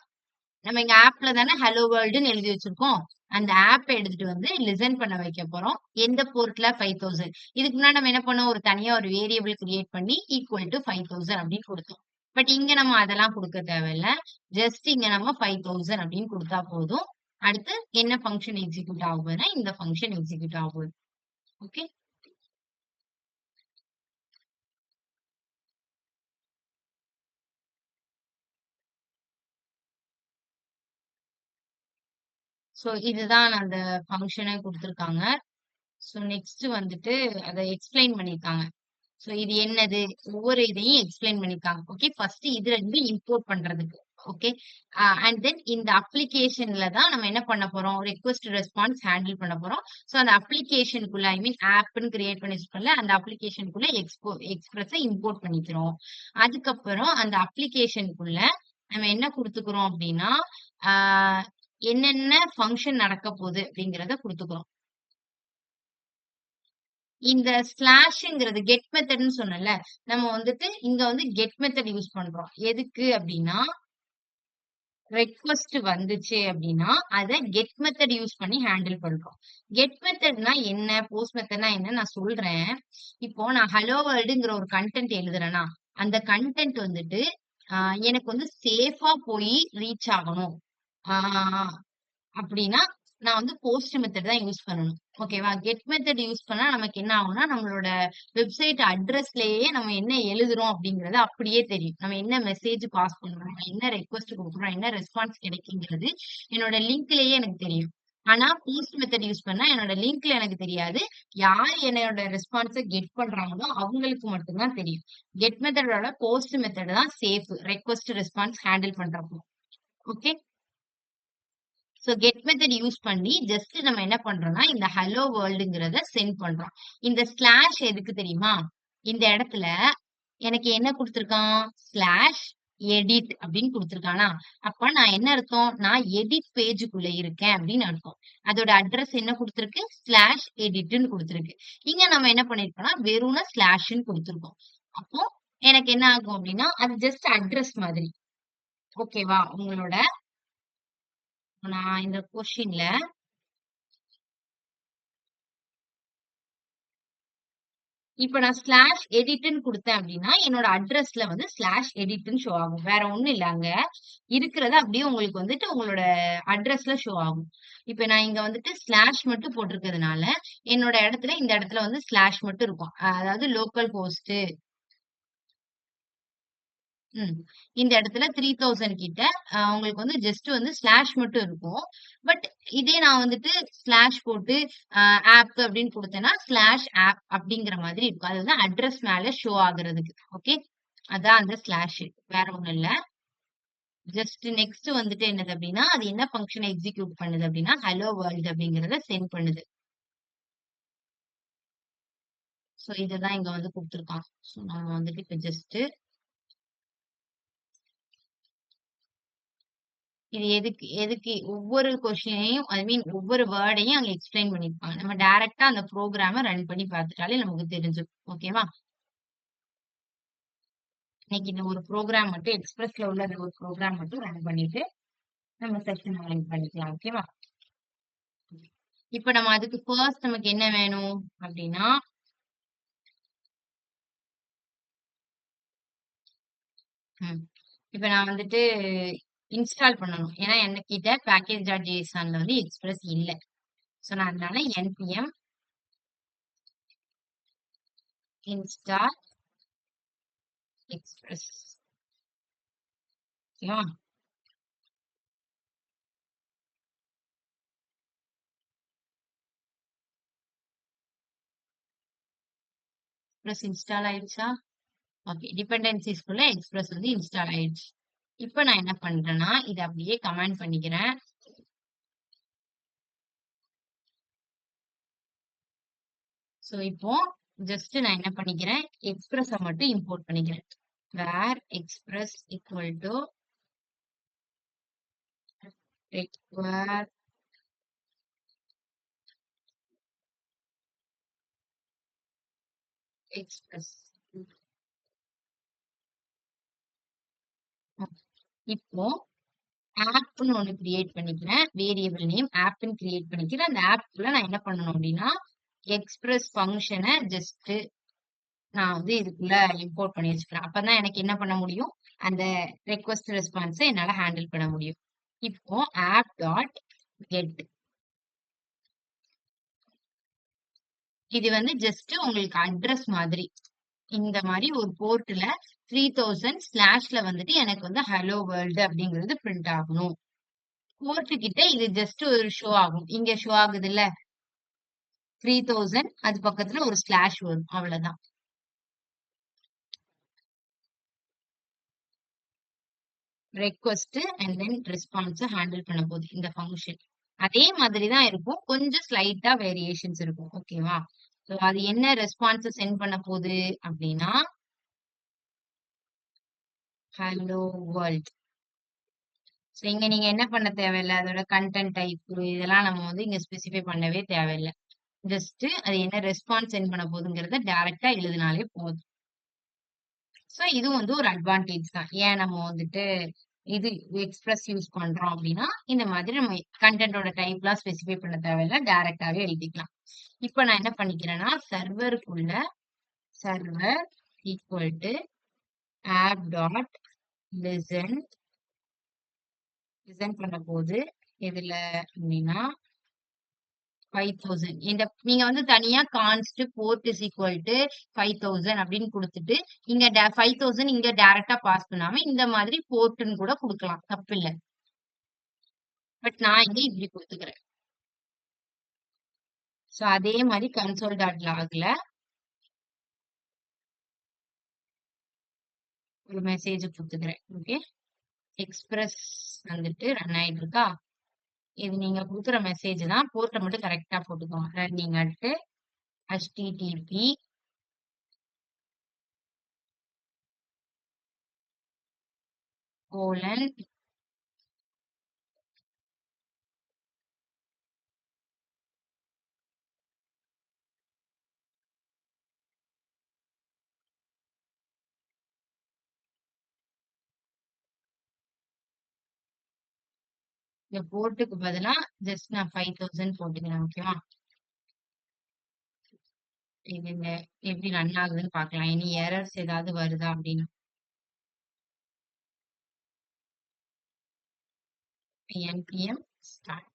நம்ம இங்க ஆப்ல தானே ஹலோ வேர்ல்டுன்னு எழுதி வச்சிருக்கோம். அந்த ஆப்பை எடுத்துட்டு வந்து லிசன் பண்ண வைக்க போறோம். எந்த போர்ட்ல 5000. இதுக்கு முன்னாடி நம்ம என்ன பண்ணோம், ஒரு தனியா ஒரு வேரியபிள் கிரியேட் பண்ணி ஈக்குவல் டு 5000 அப்படின்னு கொடுத்தோம். பட் இங்க நம்ம அதெல்லாம் கொடுக்க தேவையில்ல. ஜஸ்ட் இங்க நம்ம 5000 அப்படின்னு கொடுத்தா போதும். அடுத்து என்ன ஃபங்க்ஷன் எக்ஸிக்யூட் ஆக போகுதுன்னா இந்த ஃபங்க்ஷன் எக்ஸிக்யூட் ஆக போகுது. ஓகே. சோ இதுதான் அந்த ஃபங்க்ஷனை கொடுத்திருக்காங்க. சோ நெக்ஸ்ட் வந்துட்டு அதை எக்ஸ்பிளைன் பண்ணிருக்காங்க. சோ இது என்னது, ஒவ்வொரு இதையும் எக்ஸ்பிளைன் பண்ணிருக்காங்க. ஓகே. ஃபர்ஸ்ட் இதுல இருந்து இம்போர்ட் பண்றதுக்கு ஓகே. அண்ட் தென் இந்த அப்ளிகேஷன்ல தான் நம்ம என்ன பண்ண போறோம்? ரிக்வெஸ்ட் ரெஸ்பான்ஸ் ஹேண்டில் பண்ண போறோம். ஸோ அந்த அப்ளிகேஷனுக்குள்ள ஐ மீன் ஆப்ன்னு கிரியேட் பண்ணி வச்சிருக்கோம்ல, அந்த அப்ளிகேஷனுக்குள்ள எக்ஸ்பிரஸ இம்போர்ட் பண்ணிக்கிறோம். அதுக்கப்புறம் அந்த அப்ளிகேஷனுக்குள்ள நம்ம என்ன குடுத்துக்கிறோம் அப்டின்னா, ஆ என்னென்ன ஃபங்ஷன் நடக்க போகுது அப்படிங்கிறத குடுத்துக்கிறோம். இந்த ஸ்லாஷ்ங்கிறது கெட் மெத்தட்ன்னு சொன்னேன்ல, நம்ம வந்துட்டு இங்க வந்து கெட் மெத்தட் யூஸ் பண்றோம். எதுக்கு அப்டின்னா, ரெக்வெஸ்ட் வந்துச்சு அப்டின்னா, அத கெட் மெத்தட் யூஸ் பண்ணி ஹேண்டில் பண்றோம். கெட் மெத்தட்னா என்ன? போஸ்ட் மெத்தட்னா என்னன்னு நான் சொல்றேன். இப்போ நான் ஹலோ வேர்ல்டுங்கிற ஒரு கன்டென்ட் எழுதுறேன்னா, அந்த கன்டென்ட் வந்துட்டு அ எனக்கு வந்து சேஃபா போய் ரீச் ஆகணும். ஆ அப்டின்னா, நான் வந்து போஸ்ட் மெத்தட் தான் யூஸ் பண்ணணும். ஓகேவா? கெட் மெத்தட் யூஸ் பண்ணா நமக்கு என்ன ஆகும்னா, நம்மளோட வெப்சைட் அட்ரஸ்லயே நம்ம என்ன எழுதுறோம் அப்படிங்கிறது அப்படியே தெரியும். நம்ம என்ன மெசேஜ் பாஸ் பண்றோம், என்ன ரெக்வெஸ்ட் குடுக்குறோம், என்ன ரெஸ்பான்ஸ் கிடைக்குங்கிறது என்னோட லிங்க்லயே எனக்கு தெரியும். ஆனா, போஸ்ட் மெத்தட் யூஸ் பண்ணா என்னோட லிங்க்ல எனக்கு தெரியாது. யார் என்னோட ரெஸ்பான்ஸ கெட் பண்றாங்களோ அவங்களுக்கு மட்டும் தான் தெரியும். கெட் மெத்தடோட போஸ்ட் மெத்தட் தான் சேஃப். ரெக்வெஸ்ட் ரெஸ்பான்ஸ் ஹேண்டில் பண்றப்போ. Okay. So get method use பண்ணி ஜஸ்ட் நம்ம என்ன பண்றோம்னா, இந்த ஹலோ வேர்ல்டுங்கிறத சென்ட் பண்றோம். இந்த ஸ்லாஷ் எதுக்கு தெரியுமா? இந்த இடத்துல எனக்கு என்ன குடுத்திருக்கான்? ஸ்லாஷ் எடிட் அப்படின்னு குடுத்திருக்கானா? அப்ப நான் என்ன அர்த்தம்? நான் எடிட் பேஜுக்குள்ள இருக்கேன் அப்படின்னு அர்த்தம். அதோட அட்ரஸ் என்ன குடுத்திருக்கு? ஸ்லாஷ் எடிட்ன்னு குடுத்திருக்கு. இங்க நம்ம என்ன பண்ணிருக்கோம்னா, வெறும்ன ஸ்லாஷ்ன்னு குடுத்திருக்கோம். அப்போ எனக்கு என்ன ஆகும் அப்படின்னா, அது ஜஸ்ட் அட்ரஸ் மாதிரி. ஓகேவா? உங்களோட நான் இந்த கொஸ்டின்ல இப்ப நான் ஸ்லாஷ் எடிட்ன்னு குடுத்தேன் அப்டின்னா, என்னோட அட்ரஸ்ல வந்து ஸ்லாஷ் எடிட்ன்னு ஷோ ஆகும். வேற ஒண்ணும் இல்ல அங்க. இருக்கிறது அப்படியே உங்களுக்கு வந்துட்டு உங்களோட அட்ரஸ்ல ஷோ ஆகும். இப்ப நான் இங்க வந்துட்டு ஸ்லாஷ் மட்டும் போட்டிருக்கிறதுனால, என்னோட இடத்துல இந்த இடத்துல வந்து ஸ்லாஷ் மட்டும் இருக்கும். அதாவது லோக்கல் ஹோஸ்ட் ம். இந்த இடத்துல 3000 கிட்ட உங்களுக்கு வந்து ஜஸ்ட் வந்து ஸ்லாஷ் மட்டும் இருக்கும். பட் இதே நான் வந்துட்டு ஸ்லாஷ் போட்டு அ ஆப் அப்படின்னு குடுத்தேன்னா, ஸ்லாஷ் ஆப் அப்படிங்கிற மாதிரி இருக்கும். அதுதான் அட்ரஸ் மேல ஷோ ஆகுறதுக்கு. ஓகே. அதான் அந்த ஸ்லாஷ். வேற ஒண்ணும் இல்ல. ஜஸ்ட் நெக்ஸ்ட் வந்துட்டு என்னது அப்படின்னா, அது என்ன ஃபங்ஷன் எக்ஸிக்யூட் பண்ணுது அப்படின்னா, ஹலோ வேர்ல்ட் அப்படிங்கிறத சென்ட் பண்ணுது. சோ இதுதான் இங்க வந்து குடுத்துருக்கான். சோ நம்ம வந்துட்டு இப்ப ஜஸ்ட் இது எதுக்கு எதுக்கு ஒவ்வொரு கொஸ்டினையும் ஐ மீன் ஒவ்வொரு வேர்டையும் அங்க எக்ஸ்பிளைன் பண்ணிருப்பாங்க. நம்ம டைரக்ட்டா அந்த புரோகிராம ரன் பண்ணி பார்த்துட்டாலே நமக்கு தெரிஞ்சிரும். ஓகேவா? இன்னைக்கு இந்த ஒரு புரோகிராம் மட்டும் எக்ஸ்பிரஸ்ல உள்ள அந்த ஒரு புரோகிராம் மட்டும் ரன் பண்ணிட்டு நம்ம செஷன் ரன் பண்ணிக்கலாம். ஓகேவா? இப்ப நம்ம அதுக்கு ஃபர்ஸ்ட் நமக்கு என்ன வேணும் அப்படின்னா, ம். இப்ப நான் வந்துட்டு இன்ஸ்டால் பண்ணணும். ஏன்னா என்கிட்ட package.jsonல வந்து எக்ஸ்பிரஸ் இல்ல. சோ நான் அதனால npm install express ஓகேவா? எக்ஸ்பிரஸ் இன்ஸ்டால் ஆயிடுச்சா? ஓகே. டிபெண்டன்சிஸ்குள்ள எக்ஸ்பிரஸ் வந்து இன்ஸ்டால் ஆயிடுச்சு. இப்ப நான் என்ன பண்றேன்னா, இத அப்படியே கமெண்ட் பண்ணிக்கிறேன். சோ இப்போ ஜஸ்ட் நான் என்ன பண்ணிக்கிறேன், எக்ஸ்பிரஸ மட்டும் இம்போர்ட் பண்ணிக்கிறேன். Var express equal to require express. இப்போ ஆப்ன்னு ஒண்ணு கிரியேட் பண்ணிக்கிறேன். வேரியபிள் நேம் ஆப்ன்னு கிரியேட் பண்ணிக்கிறேன். அந்த ஆப்க்குள்ள நான் என்ன பண்ணணும் அப்படின்னா, எக்ஸ்பிரஸ் ஃபங்ஷன ஜஸ்ட் நான் வந்து இதுக்குள்ள இம்போர்ட் பண்ணி வச்சுக்கிறேன். அப்பதான் எனக்கு என்ன பண்ண முடியும்? அந்த ரெக்வெஸ்ட் ரெஸ்பான்ஸ என்னால ஹேண்டில் பண்ண முடியும். இப்போ ஆப் டாட் கெட் இது வந்து ஜஸ்ட் உங்களுக்கு அட்ரஸ் மாதிரி. இந்த மாரி ஒரு போர்ட்ல 3000 ஸ்லாஷ்ல வந்துட்டு எனக்கு வந்து ஹலோ வேர்ல்ட் அப்படிங்கிறது பிரிண்ட் ஆகணும். போர்ட் கிட்ட இது ஜஸ்ட் ஒரு ஷோ ஆகும். இங்க ஷோ ஆகுதுல்ல 3000 அது பக்கத்துல ஒரு ஸ்லாஷ் வரும். அவ்வளவுதான். Request and then response handle பண்ண போகுது இந்த ஃபங்க்ஷன். அதே மாதிரி தான் இருக்கும். கொஞ்சம் ஸ்லைட்டா வேரியேஷன்ஸ் இருக்கும். ஓகேவா? ஸோ அது என்ன ரெஸ்பான்ஸ் சென்ட் பண்ண போகுது அப்படின்னா, ஹலோ வேர்ல்ட். ஸோ இங்க நீங்க என்ன பண்ண தேவையில்ல. அதோட கன்டென்ட் டைப் இதெல்லாம் நம்ம வந்து இங்க ஸ்பெசிஃபை பண்ணவே தேவையில்ல. ஜஸ்ட் அது என்ன ரெஸ்பான்ஸ் சென்ட் பண்ண போகுதுங்கிறத டைரக்டா எழுதினாலே போதும். ஸோ இது வந்து ஒரு அட்வான்டேஜ் தான். ஏன் நம்ம வந்துட்டு இது எக்ஸ்பிரஸ் யூஸ் பண்றோம் அப்படின்னா, இந்த மாதிரி நம்ம கன்டென்ட்டோட டைப்லாம் ஸ்பெசிஃபை பண்ண தேவையில்ல. டைரக்டாவே எழுதிக்கலாம். இப்ப நான் என்ன பண்ணிக்கிறேன்னா, சர்வருக்குள்ள server equal to app dot listen பண்ண போது எதுல அப்படின்னா 5000 இந்த நீங்க வந்து தனியா const port is equal to 5000 அப்படின்னு கொடுத்துட்டு இங்க 5000 இங்க டைரக்டா பாஸ் பண்ணாம இந்த மாதிரி போர்ட்னு கூட கொடுக்கலாம், தப்பு இல்ல. பட் நான் இங்க இப்படி கொடுத்துக்கிறேன். சோ அதே மாதிரி கன்சோல் டாட் லாக்ல ஒரு மெசேஜ் கொடுத்துக்கிறேன். ஓகே, எக்ஸ்பிரஸ் வந்துட்டு ரன் ஆயிட்டு இருக்கா. இது நீங்க கொடுக்குற மெசேஜ் தான். போர்ட்டை மட்டும் கரெக்டா போட்டுக்கோங்க. ரன்னிங் அட் http கோலன் இந்த போர்ட்டுக்கு பதிலா ஜஸ்ட் நான் 5000 போட்டுக்கிறேன். ஓகேவா? இது இந்த எப்படி ரன் ஆகுதுன்னு பார்க்கலாம். இனி எரர்ஸ் ஏதாவது வருதா அப்படின்னு. npm start.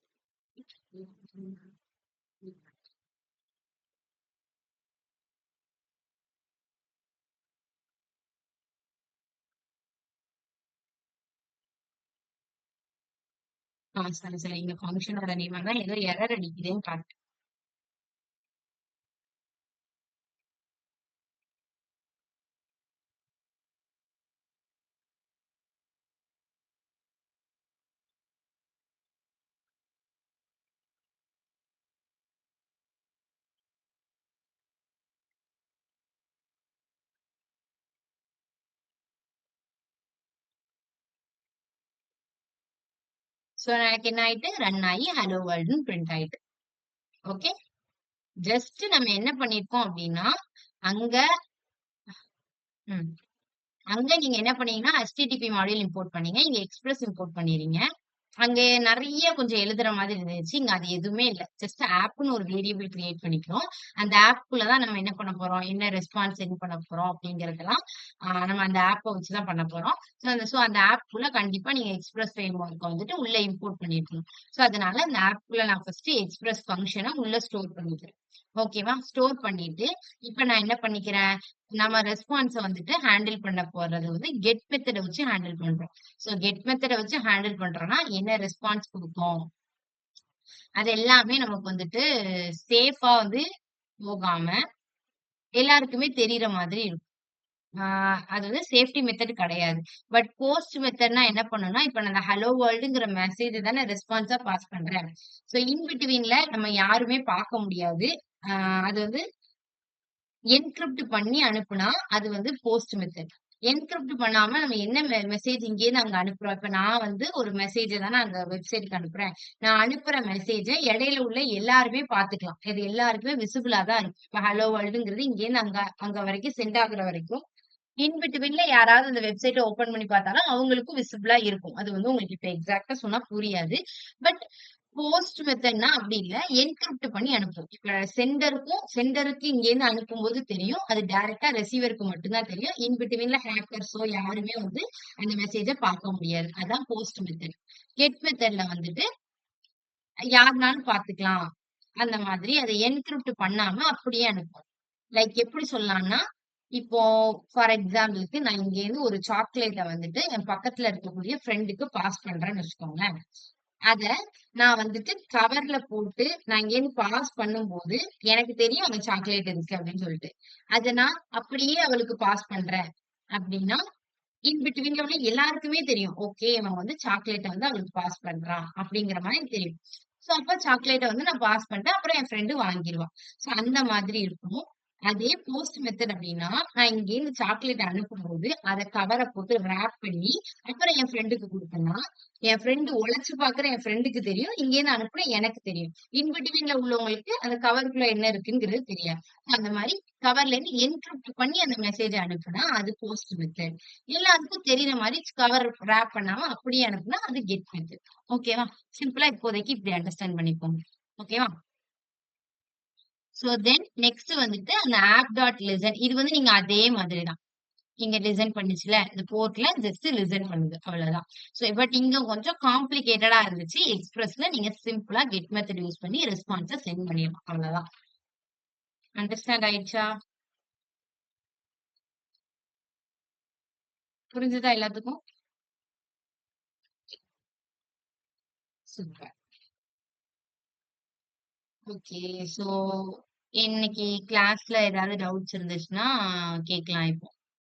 சரி இந்த ஃபங்க்ஷனோட நேம் தான் ஏதோ எரர் அடிக்குதுன்னு பார்த்து. சோ எனக்கு என்ன ஆயிட்டு ரன் ஆகி ஹலோ வேர்ல்டுன்னு பிரிண்ட் ஆயிட்டு. ஓகே, ஜஸ்ட் நம்ம என்ன பண்ணிருக்கோம் அப்படின்னா அங்க அங்க நீங்க என்ன பண்ணீங்கன்னா HTTP மாடியூல் இம்போர்ட் பண்ணீங்க. இங்க எக்ஸ்பிரஸ் இம்போர்ட் பண்ணிடுறீங்க. அங்க நிறைய கொஞ்சம் எழுதுற மாதிரி இருந்துச்சு. இங்க அது எதுவுமே இல்ல. ஜஸ்ட் ஆப்னு ஒரு வேரியபிள் கிரியேட் பண்ணிக்கிறோம். அந்த ஆப்குள்ளதான் நம்ம என்ன பண்ண போறோம், என்ன ரெஸ்பான்ஸ் சென்ட் பண்ண போறோம் அப்படிங்கறதெல்லாம் நம்ம அந்த ஆப்பை வச்சுதான் பண்ண போறோம். சோ அந்த ஆப்குள்ள கண்டிப்பா நீங்க எக்ஸ்பிரஸ் ஃப்ரேம் ஒர்க் வந்துட்டு உள்ள இம்போர்ட் பண்ணிருக்கணும். சோ அதனால அந்த ஆப்குள்ள நான் ஃபர்ஸ்ட் எக்ஸ்பிரஸ் ஃபங்க்ஷனை உள்ள ஸ்டோர் பண்ணிக்கிறேன். ஓகேவா? ஸ்டோர் பண்ணிட்டு இப்ப நான் என்ன பண்ணிக்கிறேன், நம்ம ரெஸ்பான்ஸ வந்துட்டு ஹேண்டில் பண்ண போறது வந்து கெட் மெத்தட வச்சு ஹேண்டில் பண்றோம். சோ கெட் மெத்தட வச்சு ஹேண்டில் பண்றோம்னா என்ன ரெஸ்பான்ஸ் கொடுக்கும், அது எல்லாமே நமக்கு வந்துட்டு சேஃபா வந்து போகாம எல்லாருக்குமே தெரியற மாதிரி இருக்கும். அது வந்து சேஃப்டி மெத்தட் கிடையாது. பட் போஸ்ட் மெத்தட்னா என்ன பண்ணும்னா, இப்ப நான் அந்த ஹலோ வேர்ல்டுங்கிற மெசேஜ் தானே ரெஸ்பான்ஸா பாஸ் பண்றேன். சோ இன் பிட்வீன்ல நம்ம யாருமே பார்க்க முடியாது. அது வந்து என்கிரிப்ட் பண்ணி அனுப்புனா அது வந்து போஸ்ட் மெத்தட். என்கிரிப்ட் பண்ணாம நம்ம என்ன மெசேஜ் இங்கேருந்து அங்க அனுப்புறோம். இப்ப நான் வந்து ஒரு மெசேஜ் தானே அந்த வெப்சைட்டுக்கு அனுப்புறேன். நான் அனுப்புற மெசேஜ இடையில உள்ள எல்லாருமே பாத்துக்கலாம். இது எல்லாருக்குமே விசிபிளா தான் இருக்கும். இப்ப ஹலோ வேர்ல்டுங்கிறது இங்கேருந்து அங்க அங்க வரைக்கும் சென்ட் ஆகுற வரைக்கும் இன் பிட்வீன்ல யாராவது அந்த வெப்சைட்ட ஓபன் பண்ணி பார்த்தாலும் அவங்களுக்கும் விசிபிளா இருக்கும். அது வந்து உங்களுக்கு இப்ப எக்ஸாக்ட்டா சொன்னா புரியாது. பட் போஸ்ட் மெத்தட்னா அப்படி இல்ல. என்கிரிப்ட் பண்ணி அனுப்பும். இப்ப சென்டருக்கு இங்கேருந்து அனுப்பும்போது தெரியும். அது டைரக்ட்டா ரிசீவருக்கு மட்டும் தான் தெரியும். இன் பிட்வீன்ல ஹேக்கர்ஸோ யாருமே வந்து அந்த மெசேஜ பார்க்க முடியாது. அதான் போஸ்ட் மெத்தட். கெட் மெத்தட்ல வந்துட்டு யாருனாலும் பார்த்துக்கலாம். அந்த மாதிரி அதை என்கிரிப்ட் பண்ணாம அப்படியே அனுப்பும். லைக் எப்படி சொல்லலாம்னா, இப்போ ஃபார் எக்ஸாம்பிளுக்கு நான் இங்கேருந்து ஒரு சாக்லேட்ட வந்துட்டு என் பக்கத்துல இருக்கக்கூடிய ஃப்ரெண்டுக்கு பாஸ் பண்றேன்னு வச்சுக்கோங்களேன். அத நான் வந்துட்டு கவர்ல போட்டு நான் இங்கேருந்து பாஸ் பண்ணும்போது எனக்கு தெரியும் அங்க சாக்லேட் இருக்கு அப்படின்னு சொல்லிட்டு. அத நான் அப்படியே அவளுக்கு பாஸ் பண்றேன் அப்படின்னா இன் பிட்வீன்ல உள்ள எல்லாருக்குமே தெரியும். ஓகே இவன் வந்து சாக்லேட்ட வந்து அவளுக்கு பாஸ் பண்றான் அப்படிங்கிற மாரி தெரியும். சோ அப்ப சாக்லேட்ட வந்து நான் பாஸ் பண்ணிட்டேன். அப்புறம் என் ஃப்ரெண்ட் வாங்கிருவா. சோ அந்த மாதிரி இருக்கும். அதே போஸ்ட் மெத்தட் அப்படின்னா, நான் இங்கேருந்து சாக்லேட் அனுப்பும்போது, அத கவர போட்டு ராப் பண்ணி, அப்புறம் என் ஃப்ரெண்டுக்கு குடுத்தேன்னா, என் ஃப்ரெண்ட் உழைச்சு பாக்குற என் ஃப்ரெண்டுக்கு தெரியும். இங்கேருந்து அனுப்புன எனக்கு தெரியும். இன் பிட்வீன்ல உள்ளவங்களுக்கு அந்த கவருக்குள்ள என்ன இருக்குங்கிறது தெரியாது. அந்த மாரி கவர்ல இருந்து என்கிரிப்ட் பண்ணி அந்த மெசேஜ அனுப்புனா, அது போஸ்ட் மெத்தட். எல்லாத்துக்கும் தெரியிற மாரி கவர் ராப் பண்ணாம அப்படியே அனுப்புனா, அது கெட் மெத்தட். ஓகேவா? சிம்பிளா இப்போதைக்கு இப்படி அண்டர்ஸ்டாண்ட் பண்ணிக்கோங்க. ஓகேவா? சோ தென் நெக்ஸ்ட் வந்துட்டு அந்த ஆப் டாட் லிசன் இது வந்து நீங்க அதே மாதிரி தான். நீங்க லிசன் பண்ணுச்சுல, இந்த போர்ட்ல ஜஸ்ட் லிசன் பண்ணுது. அவ்வளவுதான். சோ பட் இங்க கொஞ்சம் காம்ப்ளிகேட்டடா இருந்துச்சு. எக்ஸ்பிரஸ்ல நீங்க சிம்பிளா கெட் மெத்தட் யூஸ் பண்ணி ரெஸ்பான்ஸ சென்ட் பண்ணிடலாம். அவ்வளவுதான். அண்டர்ஸ்டாண்ட் ஆயிடுச்சா? புரிஞ்சுதா எல்லாத்துக்கும்? சூப்பர். ஓகே. சோ இன்னைக்கு கிளாஸ்ல ஏதாவது டவுட்ஸ் இருந்துச்சுன்னா கேட்கலாம் இப்போ.